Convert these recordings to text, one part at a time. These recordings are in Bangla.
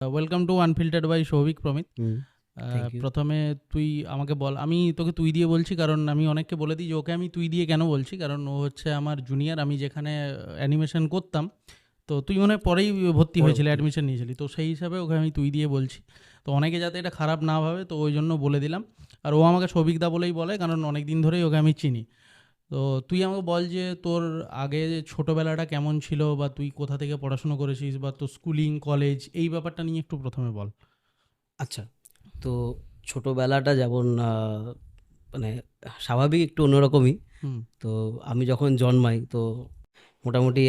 Welcome to unfiltered by Souvik Pramit. Thank you. প্রথমে তুই আমাকে বল, আমি তোকে তুই দিয়ে বলছি কারণ আমি অনেককে বলে দিই যে ওকে আমি তুই দিয়ে কেন বলছি, কারণ ও হচ্ছে আমার জুনিয়র। আমি যেখানে অ্যানিমেশন করতাম, তো তুই মনে হয় পরেই ভর্তি হয়েছিলি, পরবর্তী অ্যাডমিশন নিয়েছিলি, তো সেই হিসাবে ওকে আমি তুই দিয়ে বলছি। তো অনেকে যাতে এটা খারাপ না ভাবে, তো ওই জন্য বলে দিলাম। আর ও আমাকে সৌভিকদা বলেই বলে, কারণ অনেক দিন ধরেই ওকে আমি চিনি। তো তুই আমাকে বল যে তোর আগে ছোটোবেলাটা কেমন ছিল, বা তুই কোথা থেকে পড়াশুনো করেছিস, বা তোর স্কুলিং কলেজ এই ব্যাপারটা নিয়ে একটু প্রথমে বল। আচ্ছা, তো ছোটোবেলাটা যেমন মানে স্বাভাবিক একটু অন্যরকমই। হুম। তো আমি যখন জন্মাই, তো মোটামুটি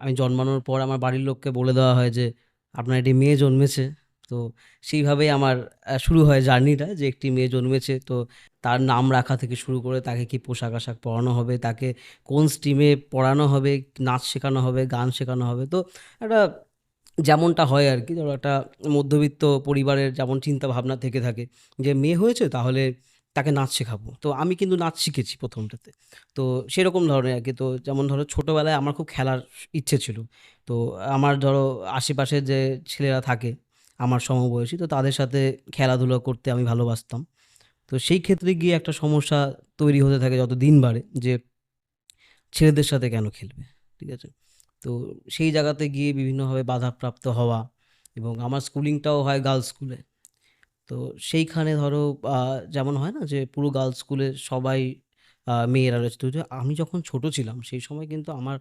আমি জন্মানোর পর আমার বাড়ির লোককে বলে দেওয়া হয় যে আপনার একটি মেয়ে জন্মেছে। তো সেইভাবেই আমার শুরু হয় জার্নিটা, যে একটি মেয়ে জন্মেছে। তো তার নাম রাখা থেকে শুরু করে তাকে কি পোশাক আশাক পরানো হবে, তাকে কোন স্ট্রিমে পড়ানো হবে, নাচ শেখানো হবে, গান শেখানো হবে। তো একটা যেমনটা হয় আর কি, ধরো একটা মধ্যবিত্ত পরিবারের যেমন চিন্তা ভাবনা থেকে থাকে যে মেয়ে হয়েছে তাহলে তাকে নাচ শেখাবো। তো আমি কিন্তু নাচ শিখেছি প্রথমটাতে। তো সেরকম ধরনের আর কি। তো যেমন ধরো ছোটোবেলায় আমার খুব খেলার ইচ্ছে ছিল। তো আমার ধরো আশেপাশে যে ছেলেরা থাকে আমার সমবয়সী, তো তাদের সাথে খেলাধুলা করতে আমি ভালোবাসতাম। তো সেই ক্ষেত্রে গিয়ে একটা সমস্যা তৈরি হতে থাকে যত দিন বাড়ে, যে ছেলেদের সাথে কেন খেলবে, ঠিক আছে? তো সেই জায়গাতে গিয়ে বিভিন্নভাবে বাধাপ্রাপ্ত হওয়া, এবং আমার স্কুলিংটাও হয় গার্লস স্কুলে। তো সেইখানে ধরো যেমন হয় না যে পুরো গার্লস স্কুলে সবাই মেয়েরা রয়েছে। তো যে আমি যখন ছোট ছিলাম সেই সময় কিন্তু আমার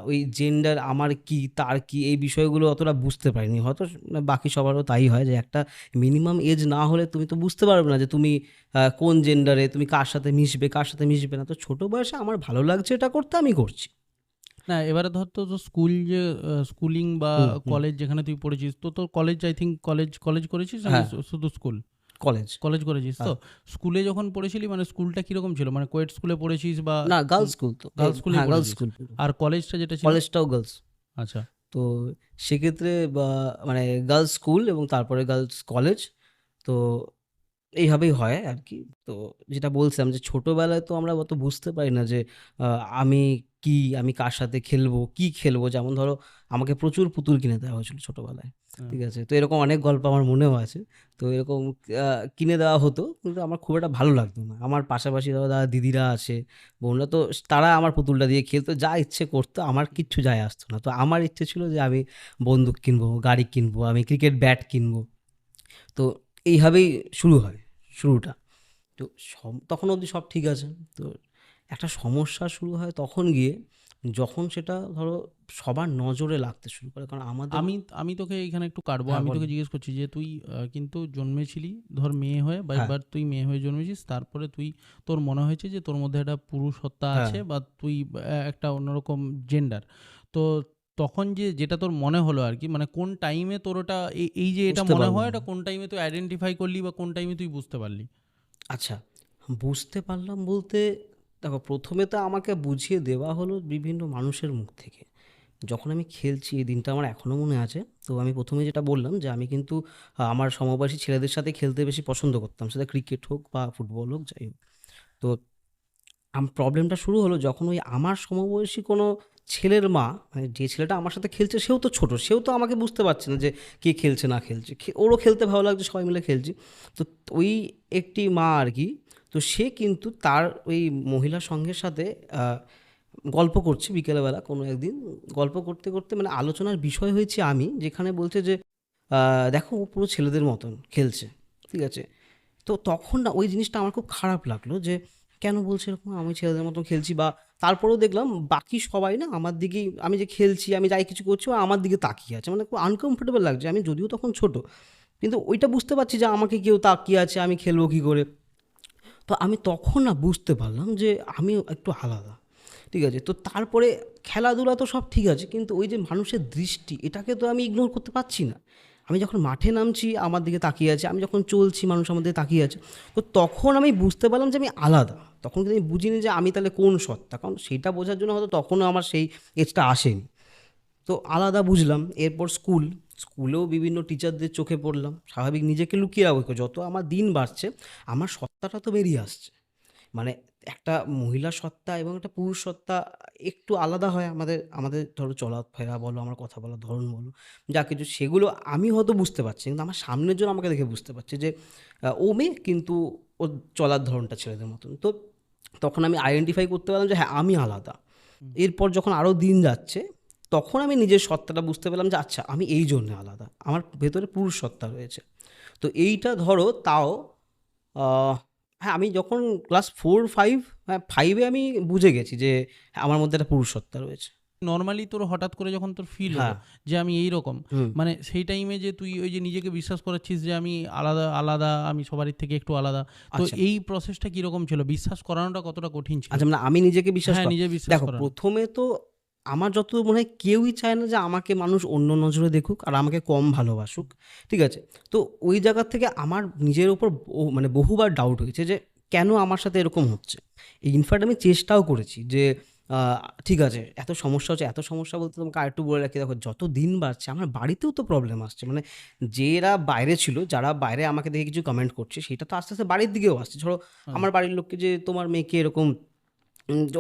ওই জেন্ডার আমার কি তার কি এই বিষয়গুলো অতটা বুঝতে পারিনি। হয়তো বাকি সবারও তাই হয়, যে একটা মিনিমাম এজ না হলে তুমি তো বুঝতে পারবে না যে তুমি কোন জেন্ডারে, তুমি কার সাথে মিশবে কার সাথে মিশবে না। তো ছোট বয়সে আমার ভালো লাগছে এটা করতে, আমি করছি। না, এবারে ধর তো তোর স্কুল যে স্কুলিং বা হুম হুম। কলেজ যেখানে তুই পড়েছিস, তো তোর college, I think college college করেছিস নাকি হ্যাঁ, শুধু স্কুল? কলেজ। কলেজ করেছিস তো? হ্যাঁ। স্কুলে যখন পড়েছিলি মানে স্কুলটা কিরকম ছিল, মানে কোয়েট স্কুলে পড়েছিস বা না, গার্লস স্কুল তো। গার্লস স্কুলেই হ্যাঁ, গার্লস পড়েছিস? স্কুল পুরো। আর কলেজটা যেটা ছিল? কলেজটাও গার্লস। আচ্ছা। তো সেক্ষেত্রে মানে গার্লস স্কুল এবং তারপরে গার্লস কলেজ। তো এইভাবেই হয় আর কি। তো যেটা বলছিলাম যে ছোটবেলায় তো আমরা অত বুঝতে পারি না যে আমি কি, আমি কার সাথে খেলবো, কি খেলবো। যেমন ধরো আমাকে প্রচুর পুতুল কিনে দেওয়া হয়েছিল ছোটবেলায়। হ্যাঁ। ঠিক আছে? তো এরকম অনেক গল্প আমার মনেও আছে। তো এরকম কিনে দেওয়া হতো, কিন্তু আমার খুব একটা ভালো লাগতো না। আমার পাশাপাশি ধরো দাদা দিদিরা আছে, বোনরা, তো তারা আমার পুতুলটা দিয়ে খেলতো, যা ইচ্ছে করতো, আমার কিচ্ছু যায় আসতো না। তো আমার ইচ্ছে ছিল যে আমি বন্দুক কিনবো, গাড়ি কিনবো, আমি ক্রিকেট ব্যাট কিনবো। তো এইভাবেই শুরু হয় শুরুটা। তো তখন অবধি সব ঠিক আছে। তো একটা সমস্যা শুরু হয় তখন গিয়ে, যখন সেটা ধরো সবার নজরে লাগতে শুরু করে, কারণ আমাদের। আমি আমি তোকে এখানে একটু কাটবো। হ্যাঁ, আমি তোকে বলেন। জিজ্ঞেস করছি যে তুই কিন্তু জন্মেছিলি ধর মেয়ে হয়ে, বা হ্যাঁ, এবার তুই মেয়ে হয়ে জন্মেছিস, তারপরে তুই তোর মনে হয়েছে যে তোর মধ্যে একটা পুরুষ সত্তা হ্যাঁ, আছে, বা তুই একটা অন্যরকম জেন্ডার। তো তখন যেটা তোর মনে হলো আর কি, মানে কোন টাইমে তোর ওটা এই যে এটা বুঝতে মনে হয়, পারলাম। এটা কোন টাইমে তুই আইডেন্টিফাই করলি, বা কোন টাইমে তুই বুঝতে পারলি? আচ্ছা, বুঝতে পারলাম বলতে, দেখো প্রথমে তো আমাকে বুঝিয়ে দেওয়া হলো বিভিন্ন মানুষের মুখ থেকে। যখন আমি খেলছি, এই দিনটা আমার এখনও মনে আছে। তো আমি প্রথমে যেটা বললাম যে আমি কিন্তু আমার সমবয়সী ছেলেদের সাথে খেলতে বেশি পছন্দ করতাম, সেটা ক্রিকেট হোক বা ফুটবল হোক, যাই হোক। তো প্রবলেমটা শুরু হলো যখন ওই আমার সমবয়সী কোনো ছেলের মা, মানে যে ছেলেটা আমার সাথে খেলছে সেও তো ছোট, সেও তো আমাকে বুঝতে পারছে না যে কে খেলছে না খেলছে। ওরও খেলতে ভালো লাগছে, সবাই মিলে খেলছি। তো ওই একটি মা আর কি, তো সে কিন্তু তার ওই মহিলা সঙ্গের সাথে আহ, গল্প করছে বিকেলবেলা কোনো একদিন। গল্প করতে করতে মানে আলোচনার বিষয় হয়েছে আমি, যেখানে বলছে যে দেখো ও পুরো ছেলেদের মতন খেলছে, ঠিক আছে? তো তখন না ওই জিনিসটা আমার খুব খারাপ লাগলো, যে কেন বলছে এরকম, আমি ছেলেদের মতো খেলছি। বা তারপরেও দেখলাম বাকি সবাই না আমার দিকেই, আমি যে খেলছি, আমি যাই কিছু করছি, ও আমার দিকে তাকিয়ে আছে, মানে খুব আনকমফোর্টেবল লাগছে। আমি যদিও তখন ছোট, কিন্তু ওইটা বুঝতে পারছি যে আমাকে কেউ তাকিয়ে আছে, আমি খেলবো কী করে। তো আমি তখন না বুঝতে পারলাম যে আমি একটু আলাদা, ঠিক আছে? তো তারপরে খেলাধুলা তো সব ঠিক আছে, কিন্তু ওই যে মানুষের দৃষ্টি, এটাকে তো আমি ইগনোর করতে পারছি না। আমি যখন মাঠে নামছি আমার দিকে তাকিয়ে আছে, আমি যখন চলছি মানুষ আমার দিকে তাকিয়ে আছে। তো তখন আমি বুঝতে পারলাম যে আমি আলাদা। তখন কিন্তু আমি বুঝিনি যে আমি তাহলে কোন সত্তা, কারণ সেটা বোঝার জন্য হয়তো তখনও আমার সেই এজটা আসেনি। তো আলাদা বুঝলাম। এরপর স্কুলেও বিভিন্ন টিচারদের চোখে পড়লাম, স্বাভাবিক নিজেকে লুকিয়ে রাখবো, যত আমার দিন বাড়ছে আমার সত্তাটা তো বেরিয়ে আসছে। মানে একটা মহিলা সত্তা এবং একটা পুরুষ সত্তা একটু আলাদা হয়। আমাদের আমাদের ধরো চলাফেরা বলো, আমার কথা বলার ধরন বলো, যা কিছু সেগুলো আমি হয়তো বুঝতে পারছি, কিন্তু আমার সামনের জন আমাকে দেখে বুঝতে পারছে যে ও মেয়ে, কিন্তু ওর চলার ধরনটা ছেলেদের মতন। তো তখন আমি আইডেন্টিফাই করতে পারলাম যে হ্যাঁ, আমি আলাদা। হুম। এরপর যখন আরও দিন যাচ্ছে, তখন আমি নিজের সত্তাটা বুঝতে পেলাম যে আচ্ছা, আমি এই জন্যে আলাদা, আমার ভেতরে পুরুষ সত্তা রয়েছে। তো এইটা ধরো তাও আহ, হ্যাঁ, আমি যখন ক্লাস 4-5, হ্যাঁ 5-এ আমি বুঝে গেছি যে হ্যাঁ, আমার মধ্যে একটা পুরুষ সত্তা রয়েছে। নর্মালি তোর হঠাৎ করে যখন তোর ফিল হলো হ্যাঁ। যে আমি এই রকম, হুম। মানে সেই টাইমে যে তুই ওই যে নিজেকে বিশ্বাস করাচ্ছিস যে আমি আলাদা আলাদা, আমি সবারই থেকে একটু আলাদা, তো আচ্ছা এই প্রসেসটা কিরকম ছিল? বিশ্বাস করানোটা কতটা কঠিন ছিল? আচ্ছা, মানে আমি নিজেকে বিশ্বাস হ্যাঁ, কর, নিজে বিশ্বাস দেখো করানো। প্রথমে তো আমার যতদূর মনে হয় কেউই চায় না যে আমাকে মানুষ অন্য নজরে দেখুক আর আমাকে কম ভালোবাসুক। ঠিক আছে? তো ওই জায়গা থেকে আমার নিজের উপর মানে বহুবার ডাউট হয়েছে যে কেন আমার সাথে এরকম হচ্ছে। ইনফ্যাক্ট আমি চেষ্টাও করেছি যে আহ, ঠিক আছে, এত সমস্যা হচ্ছে, এত সমস্যা বলতে তোমাকে আরেকটু বলে রাখি, দেখো যত দিন বাড়ছে আমার বাড়িতেও তো প্রবলেম আসছে। মানে যারা বাইরে ছিল, যারা বাইরে আমাকে দেখে কিছু কমেন্ট করছে, সেটা তো আস্তে আস্তে বাড়ির দিকেও আসছে। ধরো হ্যাঁ। আমার বাড়ির লোককে, যে তোমার মেয়েকে এরকম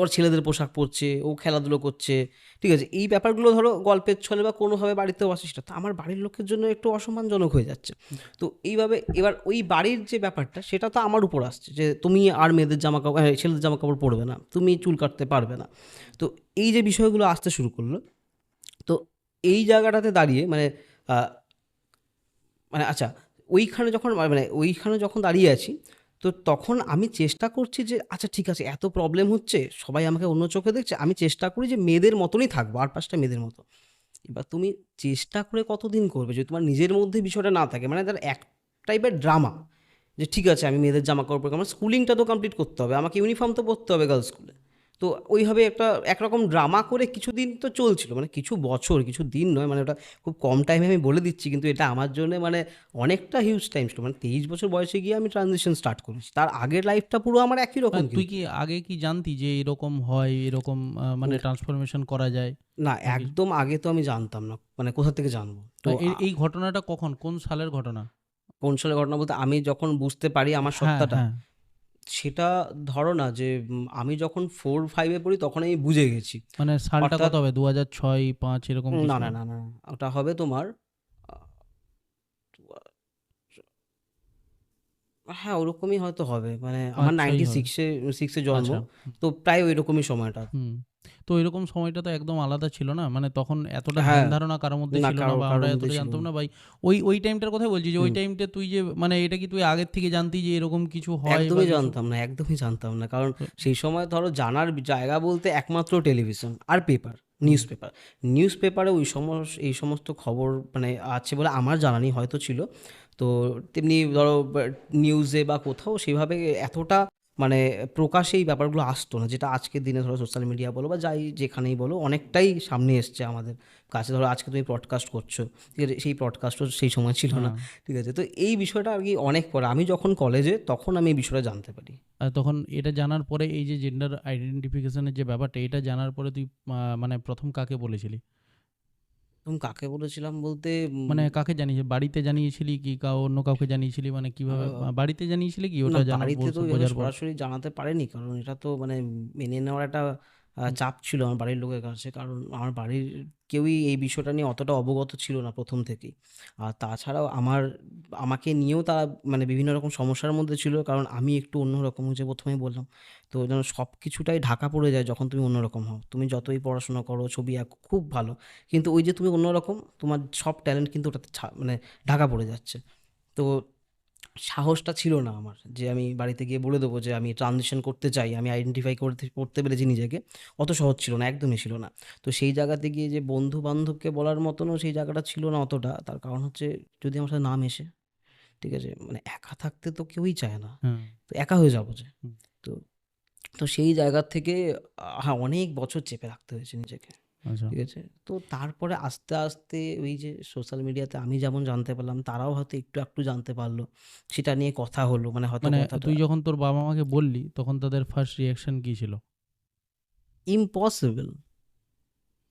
ওর ছেলেদের পোশাক পরছে, ও খেলাধুলো করছে, ঠিক আছে, এই ব্যাপারগুলো ধরো গল্পের ছলে বা কোনোভাবে বাড়িতেও আসে, সেটা তো আমার বাড়ির লোকের জন্য একটু অসম্মানজনক হয়ে যাচ্ছে। তো এইভাবে এবার ওই বাড়ির যে ব্যাপারটা, সেটা তো আমার উপর আসছে যে তুমি আর মেয়েদের জামা কাপড়, ছেলেদের জামা কাপড় পরবে না, তুমি চুল কাটতে পারবে না। তো এই যে বিষয়গুলো আসতে শুরু করলো, তো এই জায়গাটাতে দাঁড়িয়ে মানে আহ, মানে আচ্ছা, ওইখানে যখন দাঁড়িয়ে আছি, তো তখন আমি চেষ্টা করছি যে আচ্ছা ঠিক আছে, এত প্রবলেম হচ্ছে, সবাই আমাকে অন্য চোখে দেখছে, আমি চেষ্টা করি যে মেয়েদের মতনই থাকবো, আর পাঁচটা মেয়েদের মতো। এবার তুমি চেষ্টা করে কতদিন করবে যদি তোমার নিজের মধ্যে বিষয়টা না থাকে? মানে তার এক টাইপের ড্রামা, যে ঠিক আছে আমি মেয়েদের জামা কাপড় পরবো, আমার স্কুলিংটা তো কমপ্লিট করতে হবে, আমাকে ইউনিফর্ম তো পরতে হবে গার্লস স্কুলে। তো ওইভাবে একরকম ড্রামা করে কিছুদিন তো চলছিল, মানে কিছু বছর, কিছু দিন নয়, মানে ওটা খুব কম টাইমে আমি বলে দিচ্ছি, কিন্তু এটা আমার জন্য মানে অনেকটা হিউজ টাইম ছিল। মানে 23 বছর বয়সে গিয়ে আমি ট্রানজিশন স্টার্ট করেছি, তার আগের লাইফটা পুরো আমার একই রকম তুই কিন্তু। কি আগে কি জানতি যে এরকম হয়, এরকম মানে ট্রান্সফরমেশন করা যায় না, বা কিছু? একদম আগে তো আমি জানতাম না, মানে কোথা থেকে জানবো? তো এই ঘটনাটা কখন, কোন সালের ঘটনা? কোন সালের ঘটনা বলতে, আমি যখন বুঝতে পারি আমার হ্যাঁ, সত্তাটা, হ্যাঁ। সেটা ধরো না যে আমি যখন 4-5-এ পড়ি তখন আমি বুঝে গেছি। মানে সালটা অর্থাৎ কত হবে, 2006-5 এরকম না কিছু? না না না, ওটা হবে তোমার আহ, হ্যাঁ ওরকমই হয়তো হবে, মানে আমার 5-6 হবে। 96-এ জন্ম, আচ্ছা। তো প্রায় ওই রকমই সময়টা। হুম। তো এরকম সময়টা তো একদম আলাদা ছিল না, মানে তখন এতটা ধ্যান হ্যাঁ, ধারণা কারোর মধ্যে না ছিল না, কারোর বা আমরা কারোর মধ্যে এতটা ছিল জানতাম না। না ভাই। ওই টাইমটার কথাই বলছি, যে ওই হুম। টাইমটা তুই যে মানে এটা কি তুই আগের থেকে জানতি যে এরকম কিছু হয় বা একদমই কিছু? জানতাম না, একদমই জানতাম না, কারণ তো সেই সময় ধরো জানার জায়গা বলতে একমাত্র টেলিভিশন আর পেপার, হুম। নিউজ পেপারে এই সমস্ত খবর মানে আছে বলে আমার জানা নেই, হয়তো ছিল। তো তেমনি ধরো নিউজে বা কোথাও সেভাবে এতটা মানে প্রকাশ্যে এই ব্যাপারগুলো আসতো না, যেটা আজকের দিনে ধরো সোশ্যাল মিডিয়া বলো বা যাই যেখানেই বলো অনেকটাই সামনে এসছে আমাদের কাছে। ধরো আজকে তুমি পডকাস্ট করছো, ঠিক আছে, সেই পডকাস্টও সেই সময় ছিল না। হ্যাঁ। ঠিক আছে, তো এই বিষয়টা আর কি অনেক পরে আমি যখন কলেজে, তখন আমি এই বিষয়টা জানতে পারি। আর তখন এটা জানার পরে এই যে জেন্ডার আইডেন্টিফিকেশনের যে ব্যাপারটা, এটা জানার পরে তুই মানে প্রথম কাকে বলেছিলি? তখন কাকে বলেছিলাম বলতে মানে কাকে জানিয়ে, বাড়িতে জানিয়েছিলি কি অন্য কাউকে জানিয়েছিলি, মানে কিভাবে বাড়িতে জানিয়েছিলি কি না ওটা জানা বাড়িতে তো এভাবে বোঝার পর? সরাসরি জানাতে পারেনি, কারণ এটা তো মানে মেনে নেওয়ার একটা চাপ ছিল আমার বাড়ির লোকের কাছে, কারণ আমার বাড়ির কেউই এই বিষয়টা নিয়ে অতটা অবগত ছিল না প্রথম থেকেই। আর তাছাড়াও আমাকে নিয়েও তারা মানে বিভিন্ন রকম সমস্যার মধ্যে ছিল, কারণ আমি একটু অন্যরকম, যে প্রথমেই বললাম। তো যেন সব কিছুটাই ঢাকা পড়ে যায় যখন তুমি অন্যরকম হও, তুমি যতই পড়াশোনা করো, ছবি আঁকো, খুব ভালো, কিন্তু ওই যে তুমি অন্যরকম, তোমার সব ট্যালেন্ট কিন্তু ওটাতে মানে ঢাকা পড়ে যাচ্ছে। তো সাহসটা ছিল না আমার যে আমি বাড়িতে গিয়ে বলে দেবো যে আমি ট্রানজিশন করতে চাই, আমি আইডেন্টিফাই করতে পেরেছি নিজেকে। অত সহজ ছিল না, একদমই ছিল না। তো সেই জায়গাতে গিয়ে যে বন্ধু বান্ধবকে বলার মতনও সেই জায়গাটা ছিল না অতটা, তার কারণ হচ্ছে যদি আমার সাথে না মেশে, ঠিক আছে, মানে একা থাকতে তো কেউই চায় না, হ্যাঁ। তো একা হয়ে যাবো যে। হুম। তো তো সেই জায়গা থেকে হ্যাঁ অনেক বছর চেপে রাখতে হয়েছে নিজেকে। আচ্ছা। ঠিক আছে, তো তারপরে আস্তে আস্তে ওই যে সোশ্যাল মিডিয়াতে আমি যেমন জানতে পারলাম, তারাও হয়তো একটু একটু জানতে পারলো, সেটা নিয়ে কথা হলো, মানে হয়তো মানে কথাটা তুই যখন তোর বাবা মাকে বললি তখন তাদের ফার্স্ট রিয়াকশন কি ছিল? ইম্পসিবল,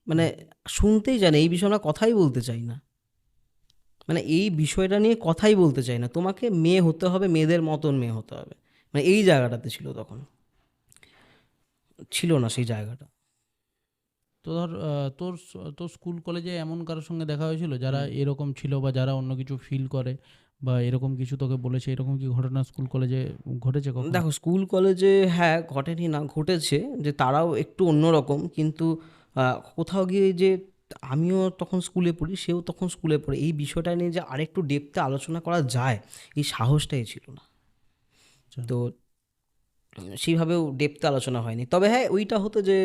মানে হুম। শুনতেই চায় না এই বিষয়ে, আমরা কথাই বলতে চাই না, মানে এই বিষয়টা নিয়ে কথাই বলতে চাই না, তোমাকে মেয়ে হতে হবে, মেয়েদের মতন মেয়ে হতে হবে, মানে এই জায়গাটাতে ছিল তখন। ছিল না সেই জায়গাটা। তো ধর তোর স্কুল কলেজে এমন কারোর সঙ্গে দেখা হয়েছিল যারা এরকম ছিল বা যারা অন্য কিছু ফিল করে বা এরকম কিছু তোকে বলেছে, এরকম কি ঘটনা স্কুল কলেজে ঘটেছে কখনো? দেখো স্কুল কলেজে হ্যাঁ ঘটেনি না, ঘটেছে যে তারাও একটু অন্যরকম, কিন্তু কোথাও গিয়ে যে আমিও তখন স্কুলে পড়ি, সেও তখন স্কুলে পড়ে, এই বিষয়টা নিয়ে যে আরেকটু ডেপথে আলোচনা করা যায় এই সাহসটাই ছিল না। আচ্ছা। তো সেইভাবেও ডেপথে আলোচনা হয়নি। তবে হ্যাঁ ওইটা হতো যে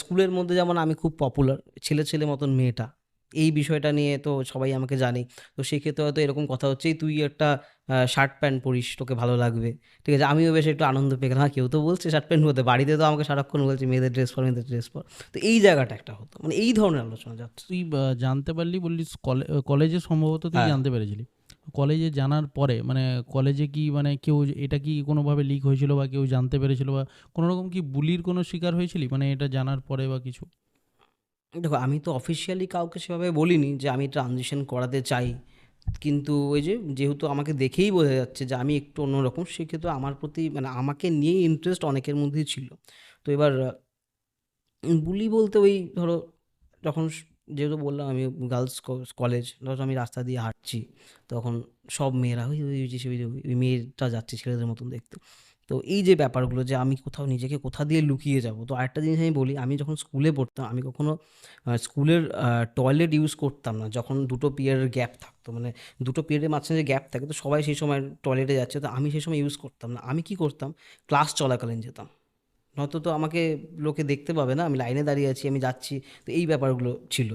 স্কুলের মধ্যে যেমন আমি খুব পপুলার, ছেলে ছেলে মতন মেয়েটা, এই বিষয়টা নিয়ে তো সবাই আমাকে জানে। তো সেক্ষেত্রে হয়তো এরকম কথা হচ্ছে, "এই তুই একটা শার্ট প্যান্ট পরিস, তোকে ভালো লাগবে।" ঠিক আছে, আমিও বেশ একটু আনন্দ পেয়ে গেলাম, হ্যাঁ কেউ তো বলছে শার্ট প্যান্ট পরতে, বাড়িতে তো আমাকে সারাক্ষণ বলছে মেয়েদের ড্রেস পর, মেয়েদের ড্রেস পর। তো এই জায়গাটা একটা হতো, মানে এই ধরনের আলোচনা যাচ্ছে। তুই জানতে পারলি বললি কলেজে সম্ভবত তুই হ্যাঁ। জানতে পেরেছিলি। কলেজে জানার পরে মানে কলেজে কি মানে কেউ এটা কি কোনোভাবে লিক হয়েছিল বা কেউ জানতে পেরেছিল বা কোনো রকম কি বুলির কোনো শিকার হয়েছিলি মানে এটা জানার পরে বা কিছু? দেখো আমি তো অফিসিয়ালি কাউকে সেভাবে বলিনি যে আমি ট্রানজিশন করাতে চাই, কিন্তু ওই যে যেহেতু আমাকে দেখেই বোঝা যাচ্ছে যে আমি একটু অন্যরকম, সেক্ষেত্রে আমার প্রতি মানে আমাকে নিয়ে ইন্টারেস্ট অনেকের মধ্যেই ছিল। তো এবার বুলি বলতে ওই ধরো যখন যেহেতু বললাম আমি গার্লস কলেজ, ধরো আমি রাস্তা দিয়ে হাঁটছি, তখন সব মেয়েরা ওই ওই যে ওই মেয়েটা যাচ্ছে ছেলেদের মতন দেখতে। তো এই যে ব্যাপারগুলো যে আমি কোথাও নিজেকে কোথা দিয়ে লুকিয়ে যাব। তো আরেকটা জিনিস আমি বলি, আমি যখন স্কুলে পড়তাম আমি কখনো স্কুলের টয়লেট ইউজ করতাম না যখন দুটো পিরিয়ডের গ্যাপ থাকতো, মানে দুটো পিরিয়ডের মাঝখানে যে গ্যাপ থাকে তো সবাই সেই সময় টয়লেটে যাচ্ছে, তো আমি সেই সময় ইউজ করতাম না। আমি কি করতাম, ক্লাস চলাকালীন যেতাম, নয়তো তো আমাকে লোকে দেখতে পাবে না, আমি লাইনে দাঁড়িয়ে আছি, আমি যাচ্ছি। তো এই ব্যাপারগুলো ছিল,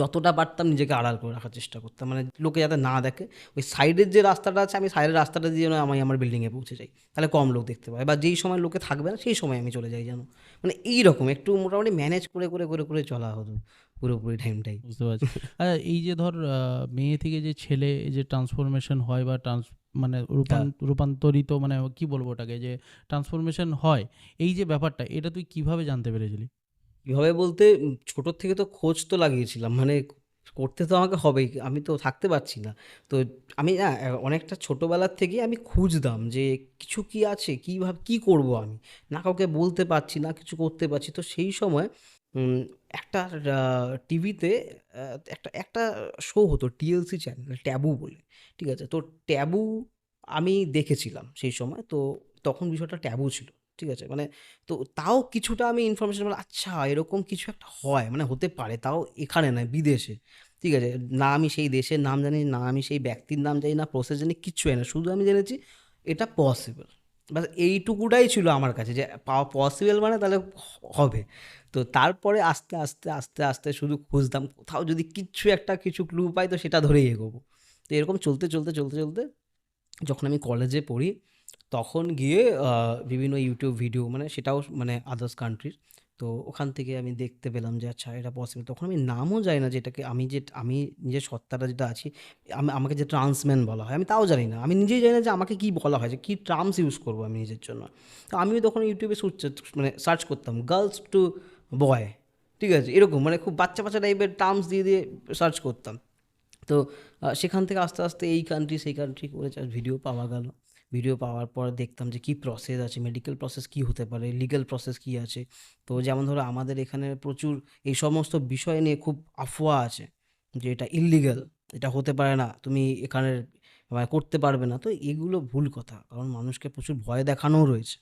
যতটা পারতাম নিজেকে আড়াল করে রাখার চেষ্টা করতাম, মানে লোকে যাতে না দেখে। ওই সাইডের যে রাস্তাটা আছে, আমি সাইডের রাস্তাটা দিয়ে যেন আমি আমার বিল্ডিংয়ে পৌঁছে যাই, তাহলে কম লোক দেখতে পায়, বা যেই সময় লোকে থাকবে না সেই সময় আমি চলে যাই যেন, মানে এইরকম একটু মোটামুটি ম্যানেজ করে করে করে করে চলা হতো পুরোপুরি টাইমটাই। বুঝতে পারছি। এই যে ধর মেয়ে থেকে যে ছেলে এই যে ট্রান্সফরমেশন হয় বা মানে হ্যাঁ, রূপান্তরিত মানে কি বলবো ওটাকে, যে ট্রান্সফরমেশন হয়, এই যে ব্যাপারটা এটা তুই কিভাবে জানতে পেরেছিলি? কীভাবে বলতে ছোটোর থেকে তো খোঁজ তো লাগিয়েছিলাম, মানে করতে তো আমাকে হবেই, আমি তো থাকতে পারছি না। তো আমি না অনেকটা ছোটোবেলার থেকেই আমি খুঁজতাম যে কিছু কি আছে, কীভাবে কী করবো আমি, না কাউকে বলতে পারছি না, কিছু করতে পারছি। তো সেই সময় উম, একটা টিভিতে একটা একটা শো হতো টিএলসি চ্যানেল, ট্যাবু বলে। ঠিক আছে, তো ট্যাবু আমি দেখেছিলাম সেই সময়। তো তখন বিষয়টা ট্যাবু ছিল। ঠিক আছে, মানে তো তাও কিছুটা আমি ইনফরমেশন পেলাম, আচ্ছা এরকম কিছু একটা হয়, মানে হতে পারে, তাও এখানে নয় বিদেশে। ঠিক আছে, না আমি সেই দেশের নাম জানি, না আমি সেই ব্যক্তির নাম জানি, না প্রসেস জানি, কিচ্ছু জানি না, শুধু আমি জেনেছি এটা পসিবল। বাস এইটুকুটাই ছিল আমার কাছে, যে পাওয়া পসিবল মানে তাহলে হবে। তো তারপরে আস্তে আস্তে আস্তে আস্তে শুধু খুঁজতাম, কোথাও যদি কিচ্ছু একটা কিছু ক্লু পাই তো সেটা ধরেই এগোবো। তো এরকম চলতে চলতে চলতে চলতে যখন আমি কলেজে পড়ি, তখন গিয়ে বিভিন্ন ইউটিউব ভিডিও, মানে সেটাও মানে আদার্স কান্ট্রির, তো ওখান থেকে আমি দেখতে পেলাম যে আচ্ছা এটা পসিবল। তখন আমি নামও জানি না, যেটাকে আমি নিজের সত্তাটা যেটা আছি, আমাকে যে ট্রান্সম্যান বলা হয় আমি তাও জানি না, আমি নিজেই জানি না যে আমাকে কী বলা হয়, যে কী টার্মস ইউজ করবো আমি নিজের জন্য। তো আমিও তখন ইউটিউবে মানে সার্চ করতাম গার্লস টু বয়, ঠিক আছে, এরকম মানে খুব বাচ্চা বাচ্চা টাইপের টার্মস দিয়ে দিয়ে সার্চ করতাম। তো সেখান থেকে আস্তে আস্তে এই কান্ট্রি সেই কান্ট্রি করে জাস্ট ভিডিও পাওয়া গেল। ভিডিও পাওয়ার পর দেখতাম যে কী প্রসেস আছে, মেডিকেল প্রসেস কী হতে পারে, লিগ্যাল প্রসেস কী আছে। তো যেমন ধরো আমাদের এখানে প্রচুর এই সমস্ত বিষয় নিয়ে খুব আফওয়া আছে যে এটা ইললিগ্যাল, এটা হতে পারে না, তুমি এখানের মানে করতে পারবে না। তো এগুলো ভুল কথা, কারণ মানুষকে প্রচুর ভয় দেখানোও রয়েছে।